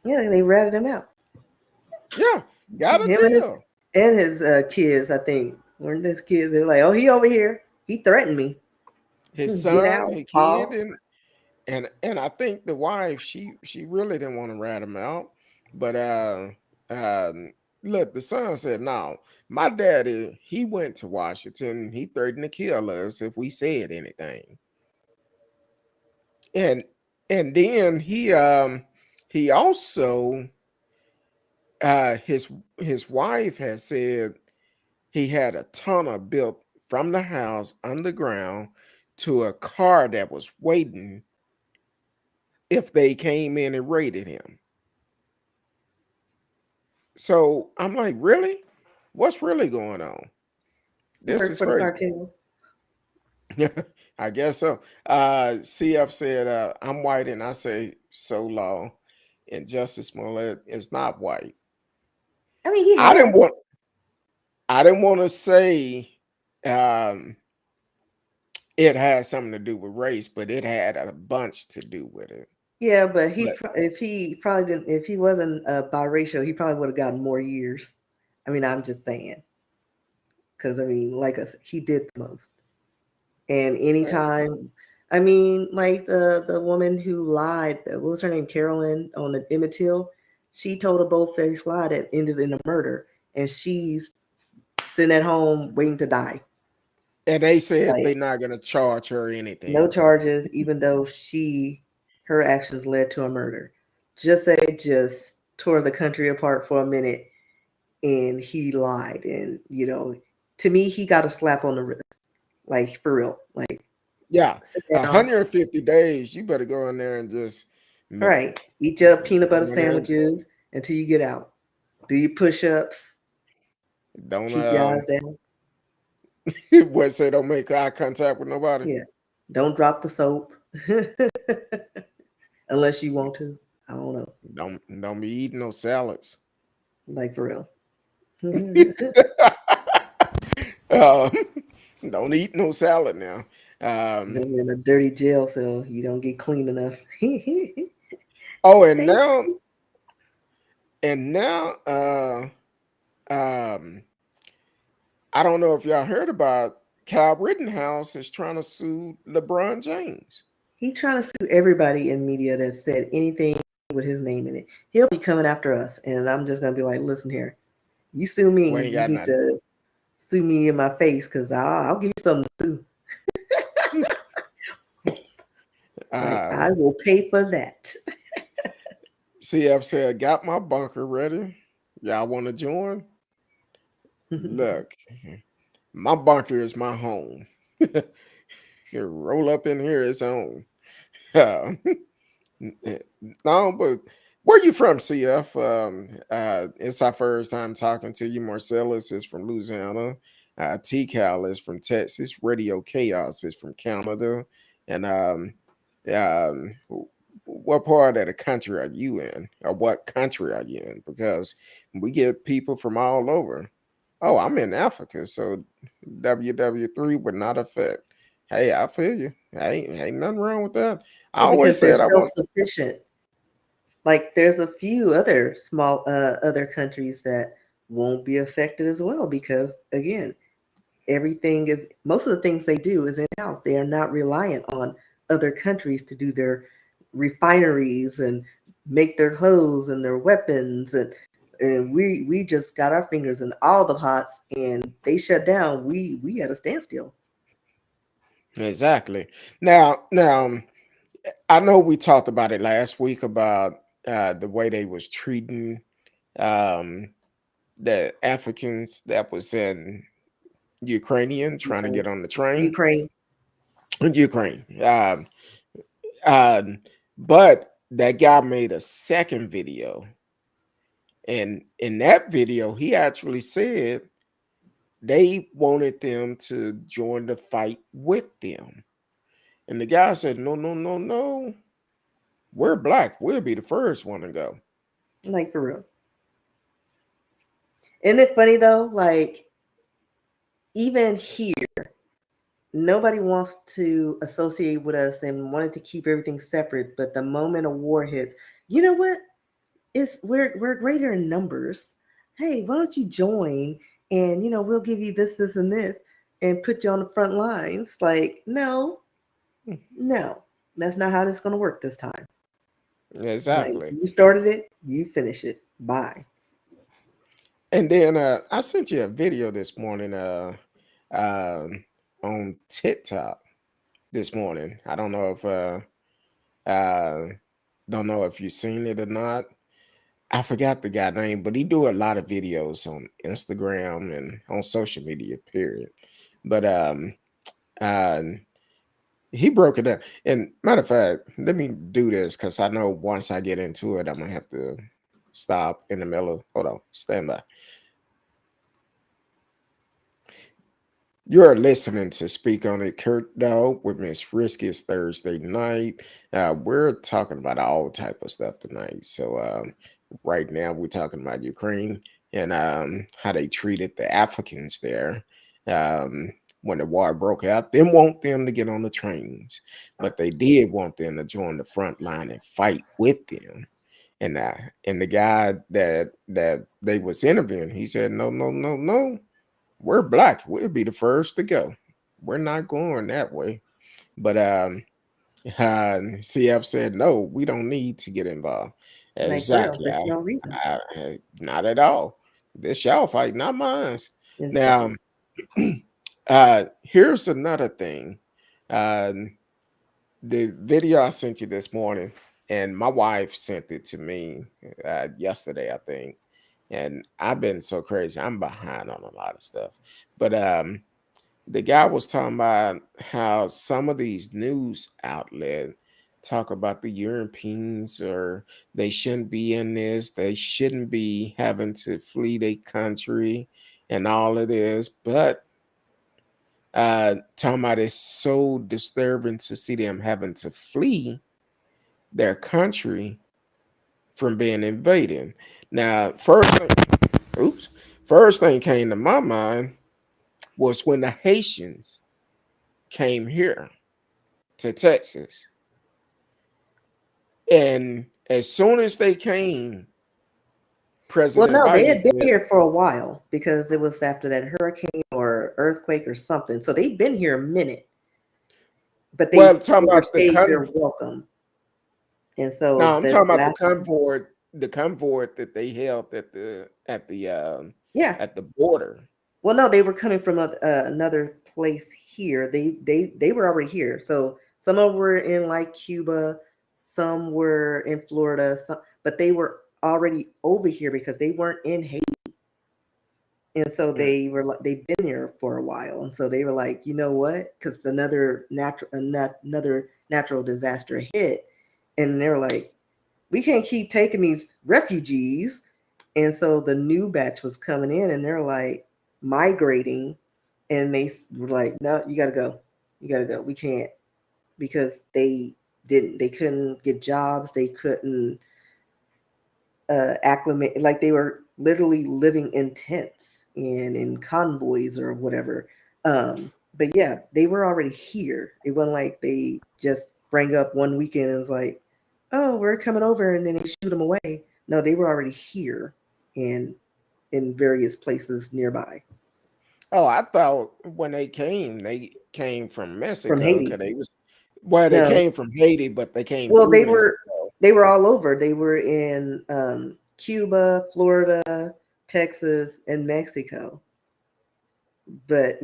Yeah, they ratted him out. Yeah, got a Him deal. and his kids, I think, weren't his kids? They're like, "Oh, he over here. He threatened me. His Get son, out, his kid, Paul." and I think the wife, she really didn't want to rat him out, but um, look, the son said, "No, my daddy, he went to Washington. He threatened to kill us if we said anything." And then he also his wife had said he had a tunnel built from the house underground to a car that was waiting if they came in and raided him. So I'm like, really? What's really going on? He This worked is for the crazy. cartel. I guess so. CF said, I'm white and I say so law. And Justice Smollett is not white. I mean, he I didn't had. want I didn't want to say um it had something to do with race, but it had a bunch to do with it. Yeah, but But if he probably didn't, if he wasn't biracial, he probably would have gotten more years. I mean, I'm just saying, because I mean, like he did the most. And uh, anytime, I mean, like the woman who lied, what was her name, Carolyn on the Emmett Till, she told a bold-faced lie that ended in a murder, and she's sitting at home waiting to die. and they said Like they're not gonna charge her no anything. charges, even though her actions led to a murder. Just tore the country apart for a minute, and he lied, and to me, he got a slap on the wrist, like for real, like Yeah, sit down. 150 days. You better go in there and just m- Right. Eat your peanut butter go in there and sandwiches until you get out. Do your push ups. don't Keep your eyes down. what say don't make eye contact with nobody. Yeah. Don't drop the soap unless you want to. I don't know. Don't be eating no salads. Like for real. um, don't eat no salad now. Um, Then in a dirty jail cell, you don't get clean enough. oh, Thank and now um I don't know if y'all heard about Kyle Rittenhouse is trying to sue LeBron James. He's trying to sue everybody in media that said anything with his name in it. He'll be coming after us, and I'm just gonna be like, listen here, you sue We me, ain't you got need nothing. to sue me in my face because I'll give you something to sue. Like Uh, I will pay for that. CF said, got my bunker ready. Y'all want to join? Look, my bunker is my home. You roll up in here, it's home. Uh, no, but where you from, CF? It's our first time talking to you. Marcellus is from Louisiana. T-Cal is from Texas. Radio Chaos is from Canada. And um, what part of the country are you in? Or what country are you in? Because we get people from all over. Oh, I'm in Africa, so WW3 would not affect. Hey, I feel you. Ain't nothing wrong with that. I Yeah, always because they're said I want. self-sufficient. Like there's a few other small other countries that won't be affected as well because again, everything is most of the things they do is in house. They are not reliant on other countries to do their refineries and make their clothes and their weapons and we just got our fingers in all the pots and they shut down. We at a standstill. Exactly. Now, I know we talked about it last week about the way they was treating um, the Africans that was in Ukrainian trying to Ukraine. get on the train. Ukraine. Ukraine. Um, but that guy made a second video, And in that video, he actually said they wanted them to join the fight with them. And the guy said, no, no, no, no. We're black. We'll be the first one to go. Like for real. Isn't it funny though? Like even here, nobody wants to associate with us and wanted to keep everything separate. But the moment a war hits, you know what? We're greater in numbers. Hey, why don't you join? And we'll give you this, this, and this, and put you on the front lines. Like, no, that's not how this is going to work this time. Like, Exactly. you started it, you finish it. Bye. And then I sent you a video this morning on TikTok this morning. I don't know if you've seen it or not. I forgot the guy name, but he do a lot of videos on Instagram and on social media, period. But uh he broke it down. And matter of fact, let me do this because I know once I get into it, I'm gonna have to stop in the middle. Hold on, stand by. You're listening to Speak on It, CurtDog, with Miss Risky. It's Thursday night. We're talking about all type of stuff tonight. So right now we're talking about Ukraine and how they treated the Africans there when the war broke out. They want them to get on the trains, but they did want them to join the front line and fight with them. And the guy that they was interviewing, he said, no, no, no, no. We're black. We'll be the first to go. We're not going that way. But CF said, no, we don't need to get involved. Like for real, Exactly. there's no reason. Not at all. This y'all fight, not mine. Now, Exactly. here's another thing. The video I sent you this morning, and my wife sent it to me yesterday, I think. And I've been so crazy. I'm behind on a lot of stuff. But the guy was talking about how some of these news outlets talk about the Europeans or they shouldn't be in this, they shouldn't be having to flee their country and all of this. But talking about it's so disturbing to see them having to flee their country from being invaded. Now, first thing came to my mind was when the Haitians came here to Texas. And as soon as they came, President No, they Biden had been said, here for a while because it was after that hurricane or earthquake or something. So they've been here a minute, but they well, talking about overstayed their welcome. And so I'm this talking about last the convoy that they held at the yeah. at the border. Well, no, they were coming from another place here. They were already here. So some of them were in like Cuba, some were in Florida, but they were already over here because they weren't in Haiti. And so they've been here for a while, and so they were like, you know what? Because another natural disaster hit, and they were like, we can't keep taking these refugees. And so the new batch was coming in, and they're like migrating, and they were like, no, you gotta go, we can't, because they couldn't get jobs, they couldn't acclimate, like they were literally living in tents and in convoys or whatever. But yeah, they were already here. It wasn't like they just bring up one weekend and was like, oh, we're coming over, and then they shoot them away. No, they were already here and in various places nearby. Oh, I thought when they came from From Mexico because Haiti. they was they No, came from Haiti, but they came well, through Mexico. they were all over. They were in Cuba, Florida, Texas, and Mexico. But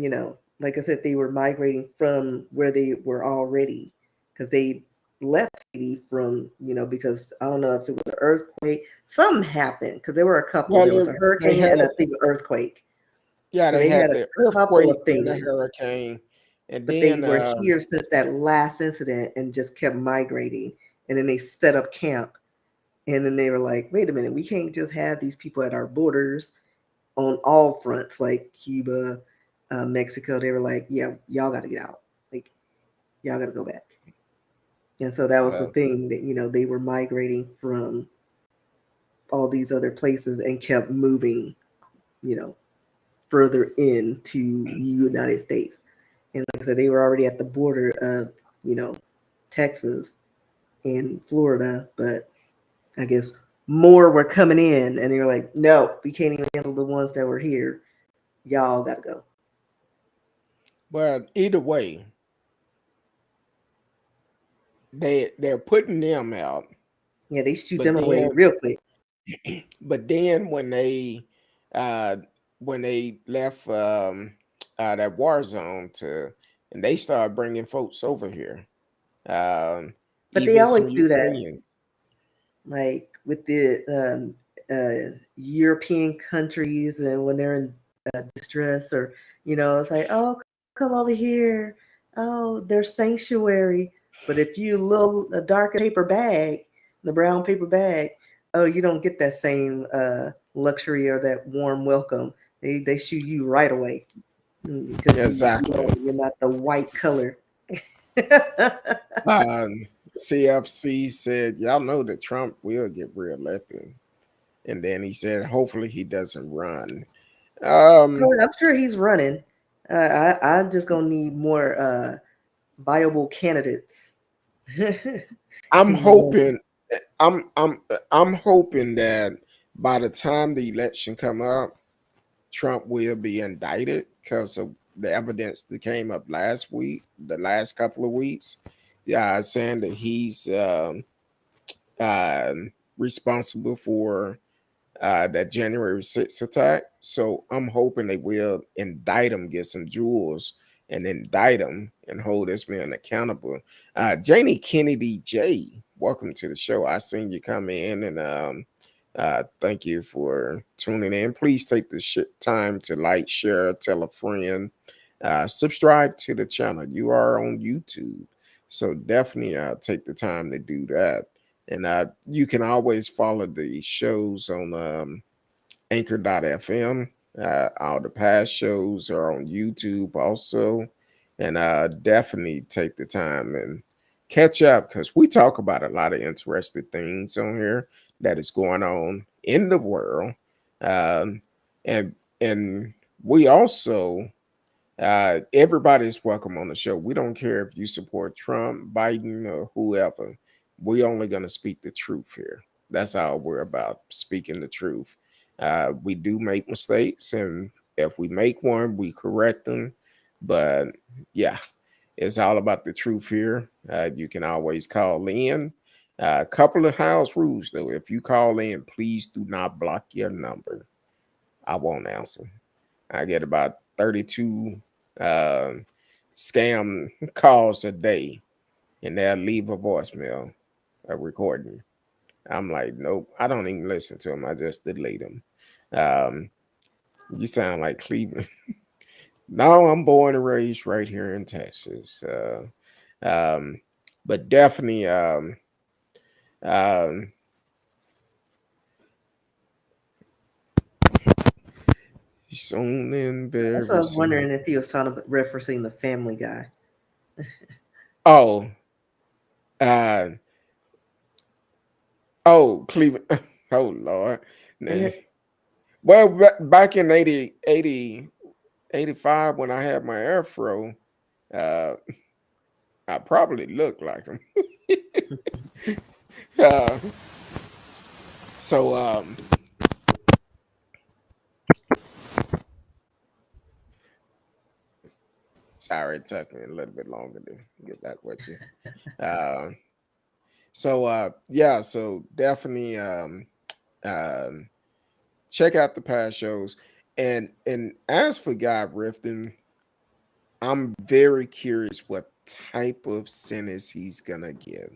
like I said, they were migrating from where they were already, because they left Haiti from because I don't know if it was an earthquake. Something happened because there were a couple. Well, There was a they hurricane had and I think an earthquake. yeah, So they they had had a the couple earthquake of and the things, hurricane, and but they then were here since that last incident and just kept migrating. And then they set up camp And then they were like, wait a minute, we can't just have these people at our borders on all fronts, like Cuba, Mexico. They were like, yeah, y'all got to get out. Like, y'all got to go back. And so that was the Well, thing that, they were migrating from all these other places and kept moving, you know, further into the United States. And like I said, they were already at the border of, you know, Texas and Florida, but I guess more were coming in, and they were like, no, we can't even handle the ones that were here. Y'all got to go. but either way, they're putting them out. Yeah, they shoot But them away then real quick. but then uh when they left that war zone to and they started bringing folks over here, um But they even some always do that, Ukrainians. like with the European countries, and when they're in distress, or it's like, oh, come over here. Oh, there's sanctuary. But if you a darker paper bag, the brown paper bag, oh, you don't get that same luxury or that warm welcome. They shoot you right away because Exactly. you're not the white color. CFC said, y'all know that Trump will get reelected. And then he said, hopefully he doesn't run. Um, I'm sure he's running. I'm just gonna need more viable candidates. I'm You know, hoping I'm hoping that by the time the election come up, Trump will be indicted because of the evidence that came up last week, the last couple of weeks. Yeah, saying that he's uh, responsible for that January 6th attack. So I'm hoping they will indict him, get some jewels, and indict him and hold this man accountable. Janie Kennedy J, welcome to the show. I seen you come in, and thank you for tuning in. Please take the time to like, share, tell a friend, subscribe to the channel. You are on YouTube, so definitely take the time to do that. And you can always follow the shows on anchor.fm. All the past shows are on YouTube also. And definitely take the time and catch up because we talk about a lot of interesting things on here that is going on in the world. Um, and we also everybody's welcome on the show. We don't care if you support Trump, Biden, or whoever. We only going to speak the truth here. That's all we're about, speaking the truth. We do make mistakes, and if we make one, we correct them. But yeah, it's all about the truth here. You can always call in. A couple of house rules, though. If you call in, please do not block your number. I won't answer. I get about 32 uh, scam calls a day, and they'll leave a voicemail, a recording. I'm like, nope, I don't even listen to them. I just delete them. Um, you sound like Cleveland. No, I'm born and raised right here in Texas. Um, but definitely, um, soon and that's what I very was wondering soon. if he was talking about referencing the Family Guy. Oh, uh, Cleveland. Oh Lord. And Nah. Well, back in 85, when I had my afro, uh, I probably looked like him. uh, so, sorry, it took me a little bit longer to get back with you. Uh, yeah, so definitely um, check out the past shows. And as for God Rifton, I'm very curious what type of sentence he's gonna get.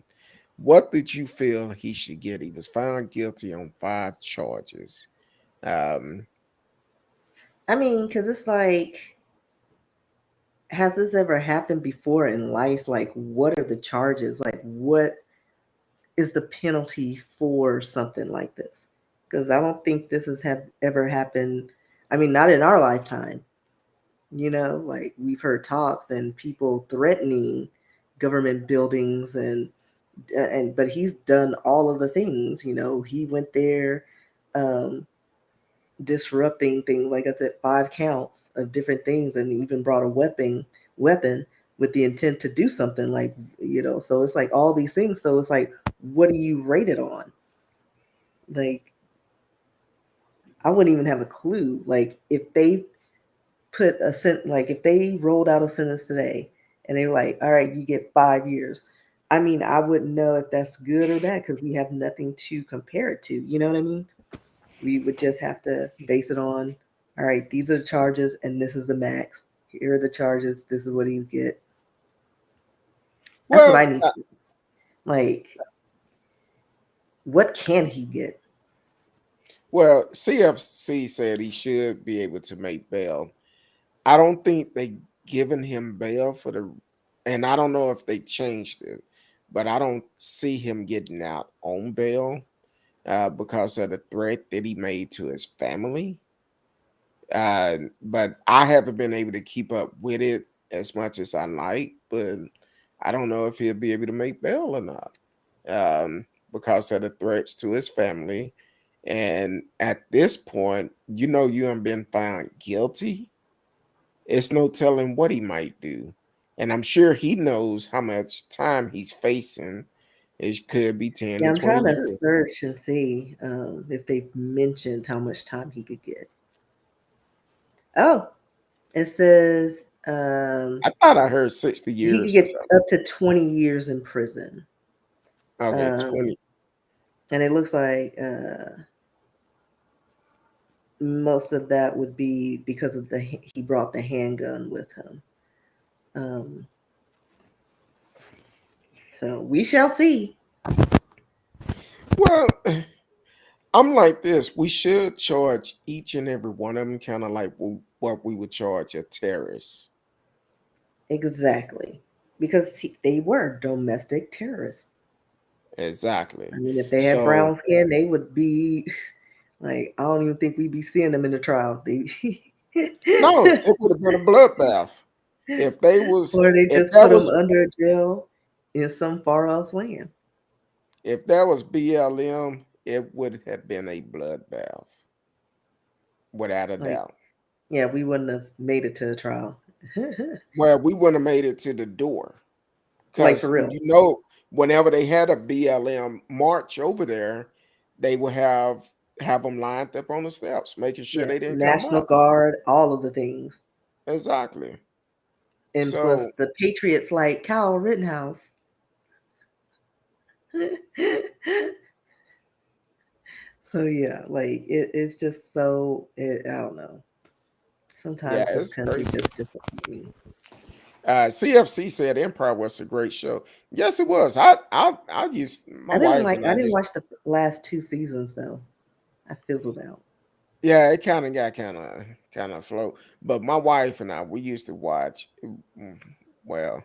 What did you feel he should get? He was found guilty on 5 charges. Um, I mean, because it's like, has this ever happened before in life? Like, what are the charges? Like, what? is the penalty for something like this? Because I don't think this has have ever happened. I mean, not in our lifetime. Like we've heard talks and people threatening government buildings and but he's done all of the things. He went there, um, disrupting things. Like I said, 5 counts of different things, and even brought a weapon with the intent to do something. So it's like all these things. So it's like, what do you rate it on? Like, I wouldn't even have a clue. Like, if they like if they rolled out a sentence today and they were like, all right, you get 5 years. I mean, I wouldn't know if that's good or bad because we have nothing to compare it to. You know what I mean? We would just have to base it on, all right, these are the charges and this is the max. Here are the charges. This is what he would get. That's what I Well, need to, like, what can he get? CFC said he should be able to make bail. I don't think they given him bail and I don't know if they changed it, but I don't see him getting out on bail because of the threat that he made to his family. But I haven't been able to keep up with it as much as I like, but I don't know if he'll be able to make bail or not because of the threats to his family. And at this point, you have been found guilty. It's no telling what he might do. And I'm sure he knows how much time he's facing. It could be 10 Yeah, to I'm 20 trying to years. search and see if they've mentioned how much time he could get. Oh, it says I thought I heard 60 he could years or get something. up to 20 years in prison. Okay, Um, 20. and it looks like most of that would be because of he brought the handgun with him. Um, so we shall see. Well, I'm like this. We should charge each and every one of them kind of like what we would charge a terrorist. Exactly. Because they were domestic terrorists. Exactly. I mean, if they had So, brown skin, they would be like, I don't even think we'd be seeing them in the trial. They no, it would have been a bloodbath. If they was, or they if just that put them was, under a jail in some far off land. if that was BLM, it would have been a bloodbath, without a Like, doubt. yeah, we wouldn't have made it to the trial. Well, we wouldn't have made it to the door. Like, for Because real. whenever they had a BLM march over there, they would have them lined up on the steps, making sure Yeah. they didn't come National up. Guard, all of the things. Exactly. And plus So the Patriots like Kyle Rittenhouse. So yeah, like it's just I don't know. yeah, Sometimes this it's country crazy. just disappoints me. CFC said Empire was a great show. Yes, it was. I used my wife and I I didn't just watch the last 2 seasons though. I fizzled out. yeah, it kind of got kind of flow. But my wife and I we used to watch. Well,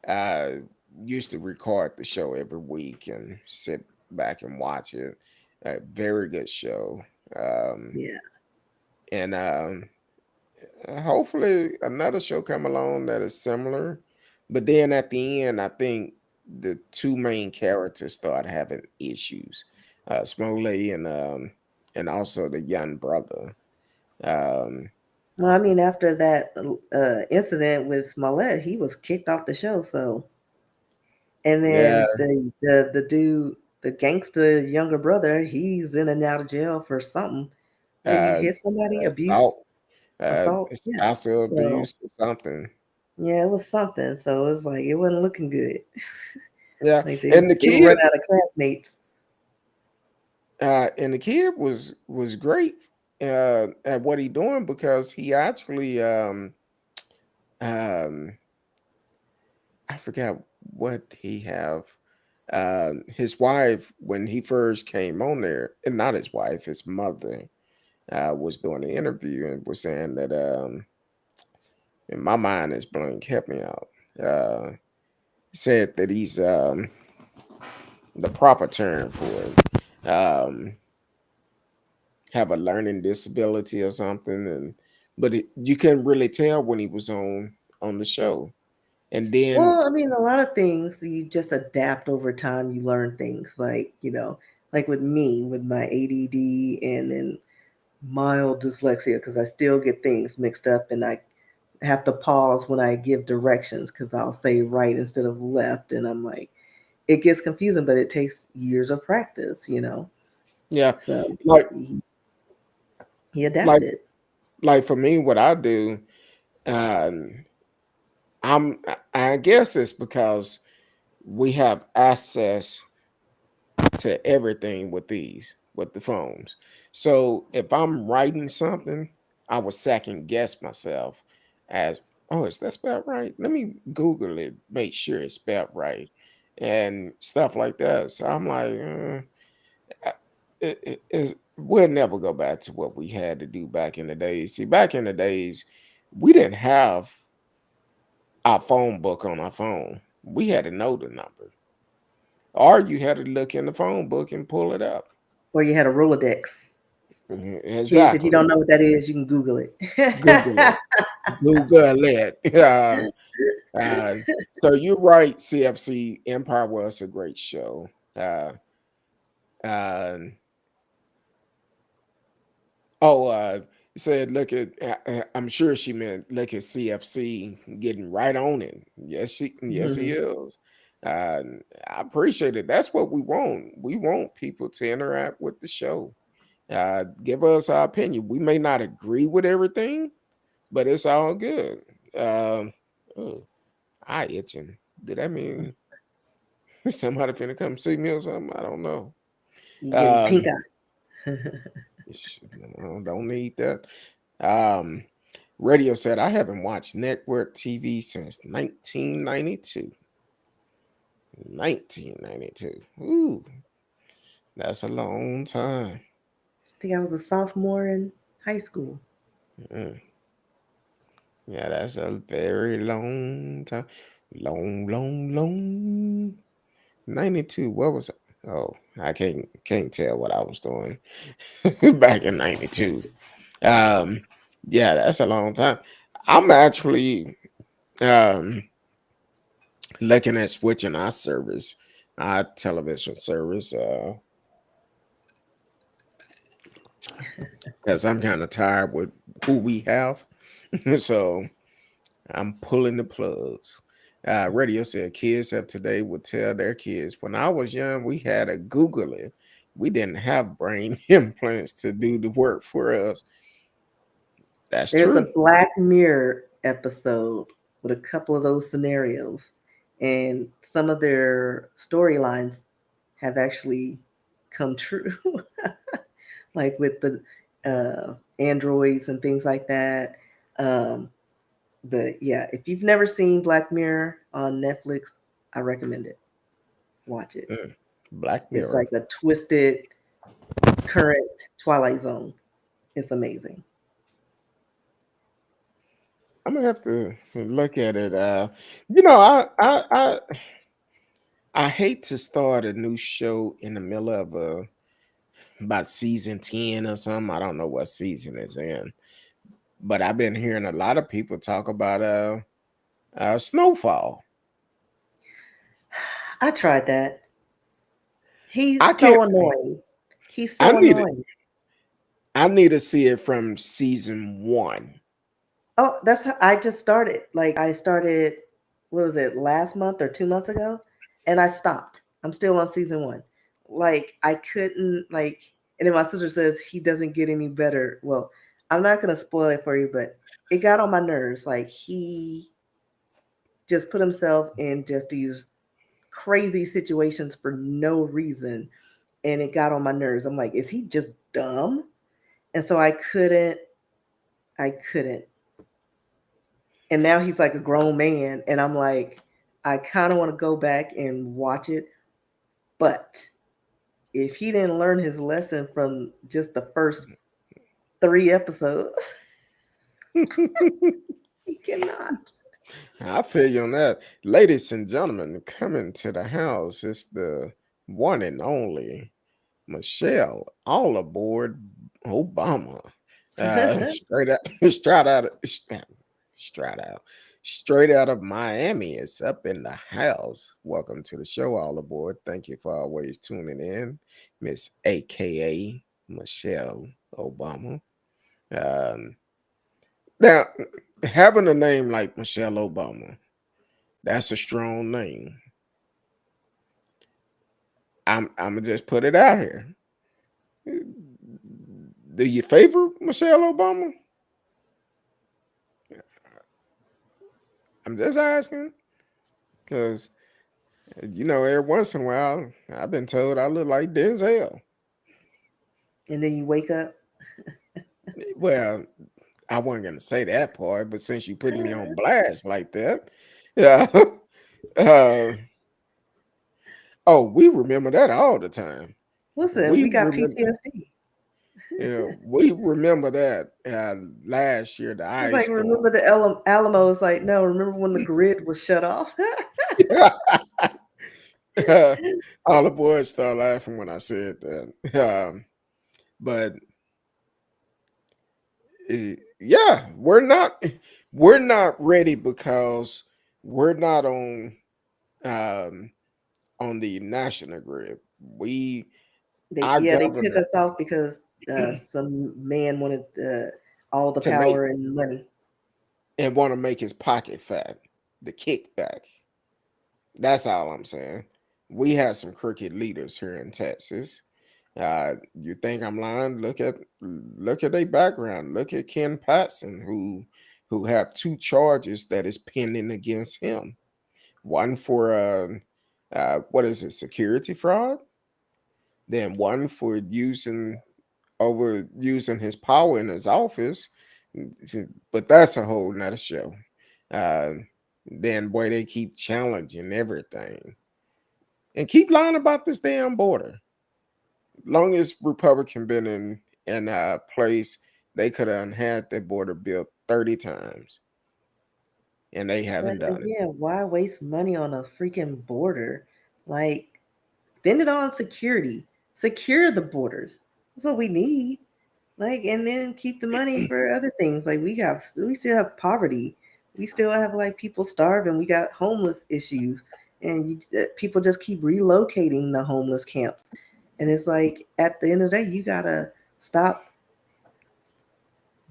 I used to record the show every week and sit back and watch it. A very good show. Um, Yeah. and hopefully another show come along that is similar. But then at the end, I think the two main characters start having issues. Smoley and also the young brother. Um, Well, I mean, after that incident with Smollett, he was kicked off the show. So, and yeah, then the dude, the gangster younger brother, he's in and out of jail for something. What he uh, hit somebody, abuse, assault, assault. Yeah. spousal So abuse or something. yeah, it was something. So it was like it wasn't looking good. Yeah, Like and the they were kid running out of classmates. and the kid was great at what he doing because he actually um I forgot what he have. His wife when he first came on there, and not his wife, his mother was doing the interview and was saying that and my mind is blank. Help me out. Said that the proper term for it. Have a learning disability or something, and but you couldn't really tell when he was on the show. And then Well, I mean, a lot of things you just adapt over time. You learn things like, like with me, with my ADD and then mild dyslexia, because I still get things mixed up and I have to pause when I give directions because I'll say right instead of left. And I'm like, it gets confusing, but it takes years of practice. yeah, So like he like adapted. like for me, what I do, um, I guess it's because we have access to everything with the phones. So if I'm writing something, I would second guess myself as, oh, is that spelled right? Let me Google it, make sure it's spelled right, and stuff like that. So I'm like, we'll never go back to what we had to do back in the days. See, back in the days, we didn't have our phone book on our phone. We had to know the number, or you had to look in the phone book and pull it up. Or you had a Rolodex. Kids, if you Exactly. don't know what that is, you can Google it. Google it. Google it. Uh, so you're right. CFC Empire was a great show. Uh, oh, said look at. I'm sure she meant look at CFC getting right on it. Yes, he Mhm. is. Uh, I appreciate it. That's what we want. We want people to interact with the show. Give us our opinion. We may not agree with everything, but it's all good. Oh, eye itching. Did that mean somebody finna come see me or something? I don't know. You getting pink Um, eye. no, don't need that. Um, Radio said I haven't watched network TV since 1992. 1992. Ooh, that's a long time. I think I was a sophomore in high school. Mm, yeah, that's a very long time. Long, long, long. 92. What was oh, I can't tell what I was doing back in 92. Um yeah, that's a long time. I'm actually um looking at switching our service, our television service, because I'm kind of tired with who we have. So I'm pulling the plugs. Radio said kids of today would tell their kids. When I was young, we had to Google it. We didn't have brain implants to do the work for us. That's There's a true. Black Mirror episode with a couple of those scenarios, and some of their storylines have actually come true, like with the androids and things like that. Um, but yeah, if you've never seen Black Mirror on Netflix, I recommend it. Watch it. Mm. Black It's Mirror. like a twisted current Twilight Zone. It's amazing. I'm gonna have to look at it. You know, I hate to start a new show in the middle of about season 10 or something. I don't know what season it's in, but I've been hearing a lot of people talk about Snowfall. I tried that. He's I can't. so annoying. He's I so need it. annoying. I need to see it from season one. Oh, that's how I just started. Like I started, what was it, last month or 2 months ago? And I stopped. I'm still on season one. Like I couldn't like and then my sister says he doesn't get any better. Well, I'm not gonna spoil it for you, but it got on my nerves. Like he just put himself in just these crazy situations for no reason. And it got on my nerves. I'm like, is he just dumb? And so I couldn't. And now he's like a grown man. And I'm like, I kind of want to go back and watch it. But if he didn't learn his lesson from just the first 3 episodes, he cannot. I feel you on that. Ladies and gentlemen, coming to the house. It's the one and only Michelle, all aboard Obama. Straight out, straight out, straight out of Miami. It's up in the house. Welcome to the show, all aboard. Thank you for always tuning in, Miss AKA Michelle Obama. Um, Now, having a name like Michelle Obama, that's a strong name. I'm gonna just put it out here. Do you favor Michelle Obama? I'm just asking because every once in a while I've been told I look like Denzel. And then you wake up. Well, I wasn't gonna say that part, but since you putting me on blast like that, yeah. uh, oh, we remember that all the time. Listen, We we got remember. PTSD. Yeah, we remember that last year, the It's ice like, storm. remember the Alamo? It's like, no, remember when the grid was shut off? All the boys started laughing when I said that. But yeah, we're not ready because we're not um, on the national grid. Our They took governor us off because some man wanted all the to make power and money. and want to make his pocket fat, the kickback. That's all I'm saying. We have some crooked leaders here in Texas. You think I'm lying? Look at their background. Look at Ken Patson, who have two charges that is pending against him. One for what is it, security fraud? Then one for using his power in his office. But that's a whole nother show. Uh, then boy, they keep challenging everything and keep lying about this damn border. Long as Republican been in place, they could have had the border built 30 times, and they But haven't done it. again, why waste money on a freaking border? Like, spend it on security. Secure the borders. That's what we need. Like, and then keep the money for other things. Like, we still have poverty. We still have like people starving. We got homeless issues, and people just keep relocating the homeless camps. And it's like at the end of the day, you gotta stop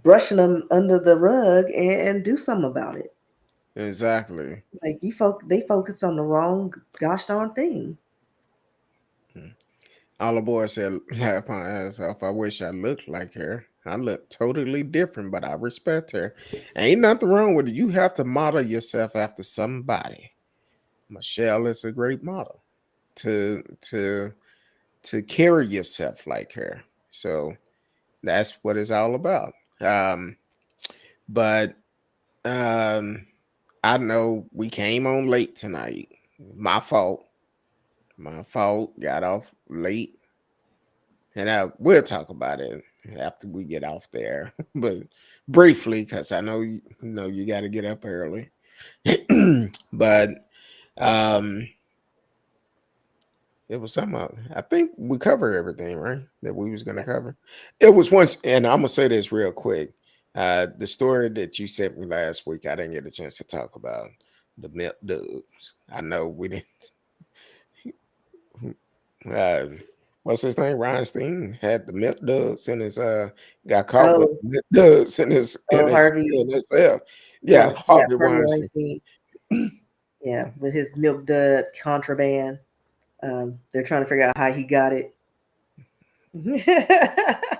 brushing them under the rug and do something about it. Exactly. Like they focused on the wrong gosh darn thing. Mm. All the boys said, laugh my ass off. I wish I looked like her. I look totally different, but I respect her. Ain't nothing wrong with it. You have to model yourself after somebody. Michelle is a great model to to to carry yourself like her. So that's what it's all about. But um, I know we came on late tonight. My fault. My fault. Got off late, and we'll talk about it after we get off there, but briefly because I know you got to get up early. But um, it was something. I think we covered everything, right? That we was gonna Yeah. cover. It was once, and I'm gonna say this real quick. The story that you sent me last week, I didn't get a chance to talk about the milk dudes. I know we didn't. Uh, what's his name? Reinstein had the milk duds in his got caught with Oh, milk duds in his in oh, his Harvey. in his cell. Yeah, Yeah, Harvey Harvey Weinstein. Weinstein. Yeah, with his milk dud contraband. They're trying to figure out how he got it.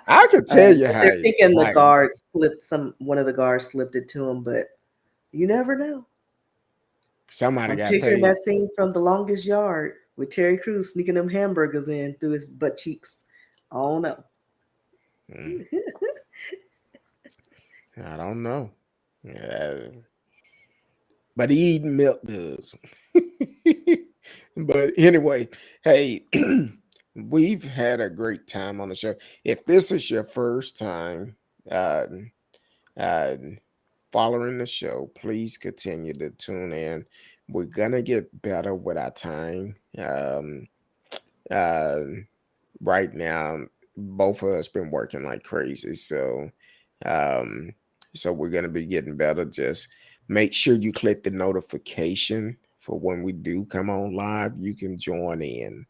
I could tell you But how they're he thinking the how he- guards slipped one of the guards slipped it to him, but you never know. somebody I'm got picturing paid. that scene from The Longest Yard with Terry Crews sneaking them hamburgers in through his butt cheeks. I don't know. Mm, I don't know. Yeah, but he eating milk duds. But anyway, hey, we've had a great time on the show. If this is your first time uh, uh, following the show, please continue to tune in. We're gonna get better with our time. Uh, right now, both of us been working like crazy, um, so we're gonna be getting better. Just make sure you click the notification for when we do come on live. You can join in.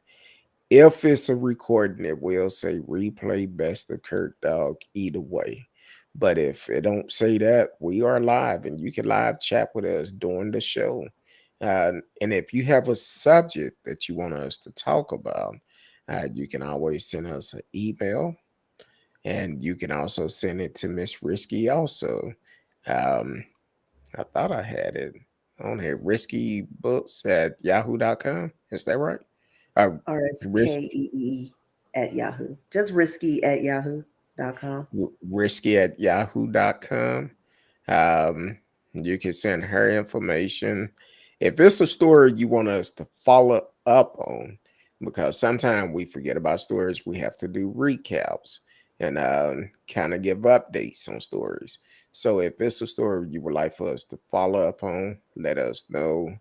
If it's a recording, it will say replay best of Kurt Dog either way. But if it don't say that, we are live and you can live chat with us during the show. And if you have a subject that you want us to talk about, you can always send us an email, and you can also send it to Miss Risky also. Um, I thought I had it on here. Riskybooks at yahoo.com. Is that right? Uh, risk RSKEE at Yahoo. Just risky at yahoo.com. Risky at yahoo.com. You can send her information. If it's a story you want us to follow up on, because sometimes we forget about stories, we have to do recaps and kind of give updates on stories. So if it's a story you would like for us to follow up on, let us know.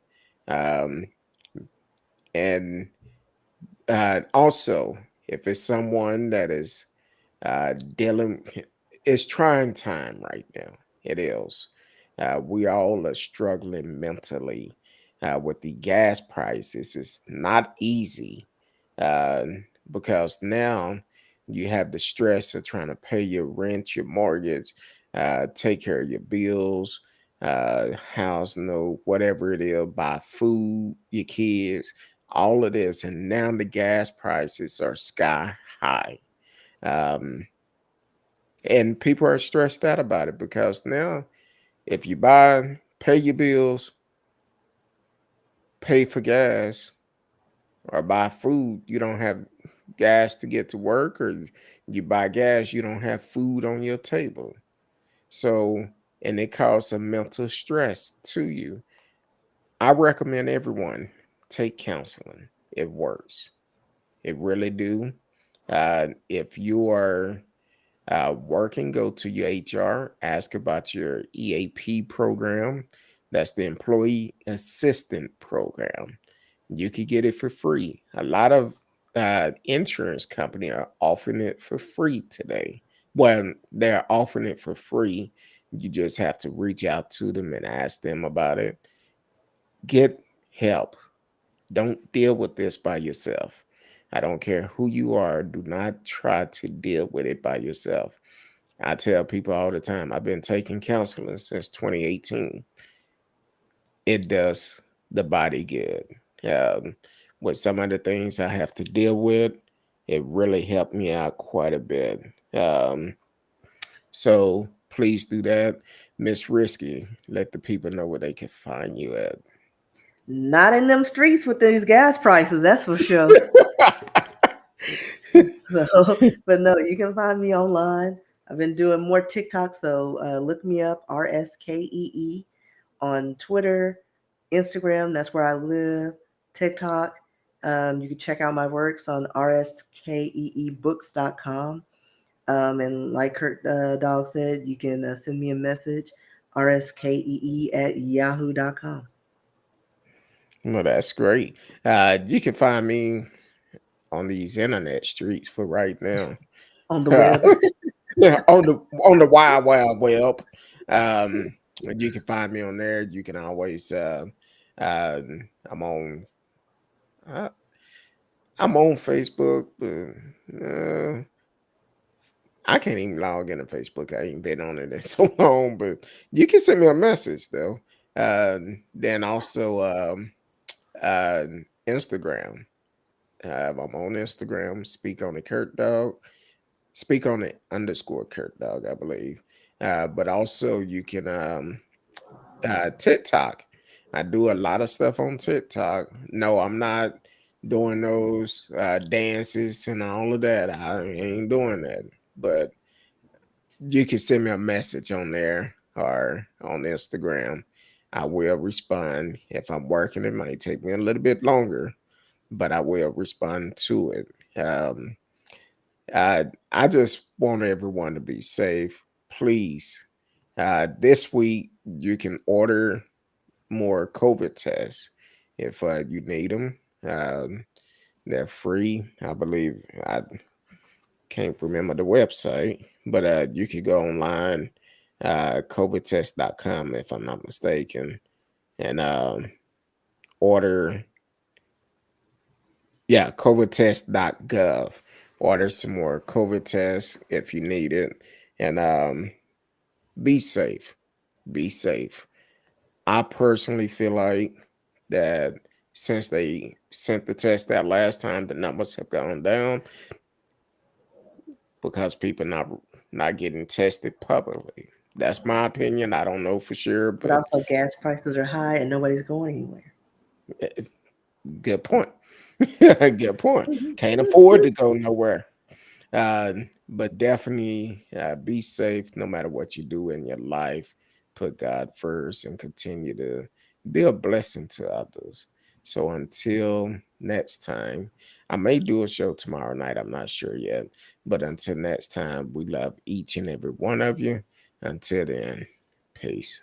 Um, and also, if it's someone that is dealing, it's trying time right now. It is. We all are struggling mentally with the gas prices. It's not easy uh, because now you have the stress of trying to pay your rent, your mortgage, take care of your bills, house, whatever it is, buy food, your kids, all of this. And now the gas prices are sky high. Um, and people are stressed out about it because now, if you pay your bills, pay for gas, or buy food, you don't have gas to get to work, or you buy gas, you don't have food on your table. So, and it causes a mental stress to you. I recommend everyone take counseling. It works. It really do. If you are working, go to your HR, ask about your EAP program. That's the Employee Assistant Program. You could get it for free. A lot of insurance company are offering it for free today. Well, they're offering it for free. You just have to reach out to them and ask them about it. Get help. Don't deal with this by yourself. I don't care who you are. Do not try to deal with it by yourself. I tell people all the time, I've been taking counseling since 2018. It does the body good. Um, with some of the things I have to deal with, it really helped me out quite a bit. So please do that. Miss Risky, let the people know where they can find you at. Not in them streets with these gas prices, that's for sure. So, but no, you can find me online. I've been doing more TikTok, so look me up, RSKEE, on Twitter, Instagram. That's where I live. TikTok. You can check out my works on rskeebooks.com. And like Kurt Dog said, you can send me a message, rskee at yahoo.com. Well, that's great. You can find me on these internet streets for right now. On the web. Yeah, on the wild web. You can find me on there. You can always I'm on uh, I'm on Facebook, but I can't even log into Facebook. I ain't been on it in so long, but you can send me a message though. Then also uh, Instagram. I'm on Instagram. Speak on the Kurt Dog. Speak on it underscore Kurt Dog, I believe. But also you can TikTok. I do a lot of stuff on TikTok. No, I'm not doing those dances and all of that. I ain't doing that. But you can send me a message on there or on Instagram. I will respond. If I'm working, it might take me a little bit longer, but I will respond to it. I just want everyone to be safe. Please, this week you can order more COVID tests if you need them. They're free. I believe I can't remember the website, but you could go online, covidtest.com if I'm not mistaken, and order, yeah, covidtest.gov. Order some more COVID tests if you need it, and be safe. Be safe. I personally feel like that since they sent the test that last time, the numbers have gone down because people not getting tested publicly. That's my opinion. I don't know for sure, But but also, gas prices are high and nobody's going anywhere. eh, good point. Good point. Can't afford to go nowhere. Uh, but definitely be safe no matter what you do in your life. Put God first and continue to be a blessing to others. So until next time, I may do a show tomorrow night. I'm not sure yet. But until next time, we love each and every one of you. Until then, peace.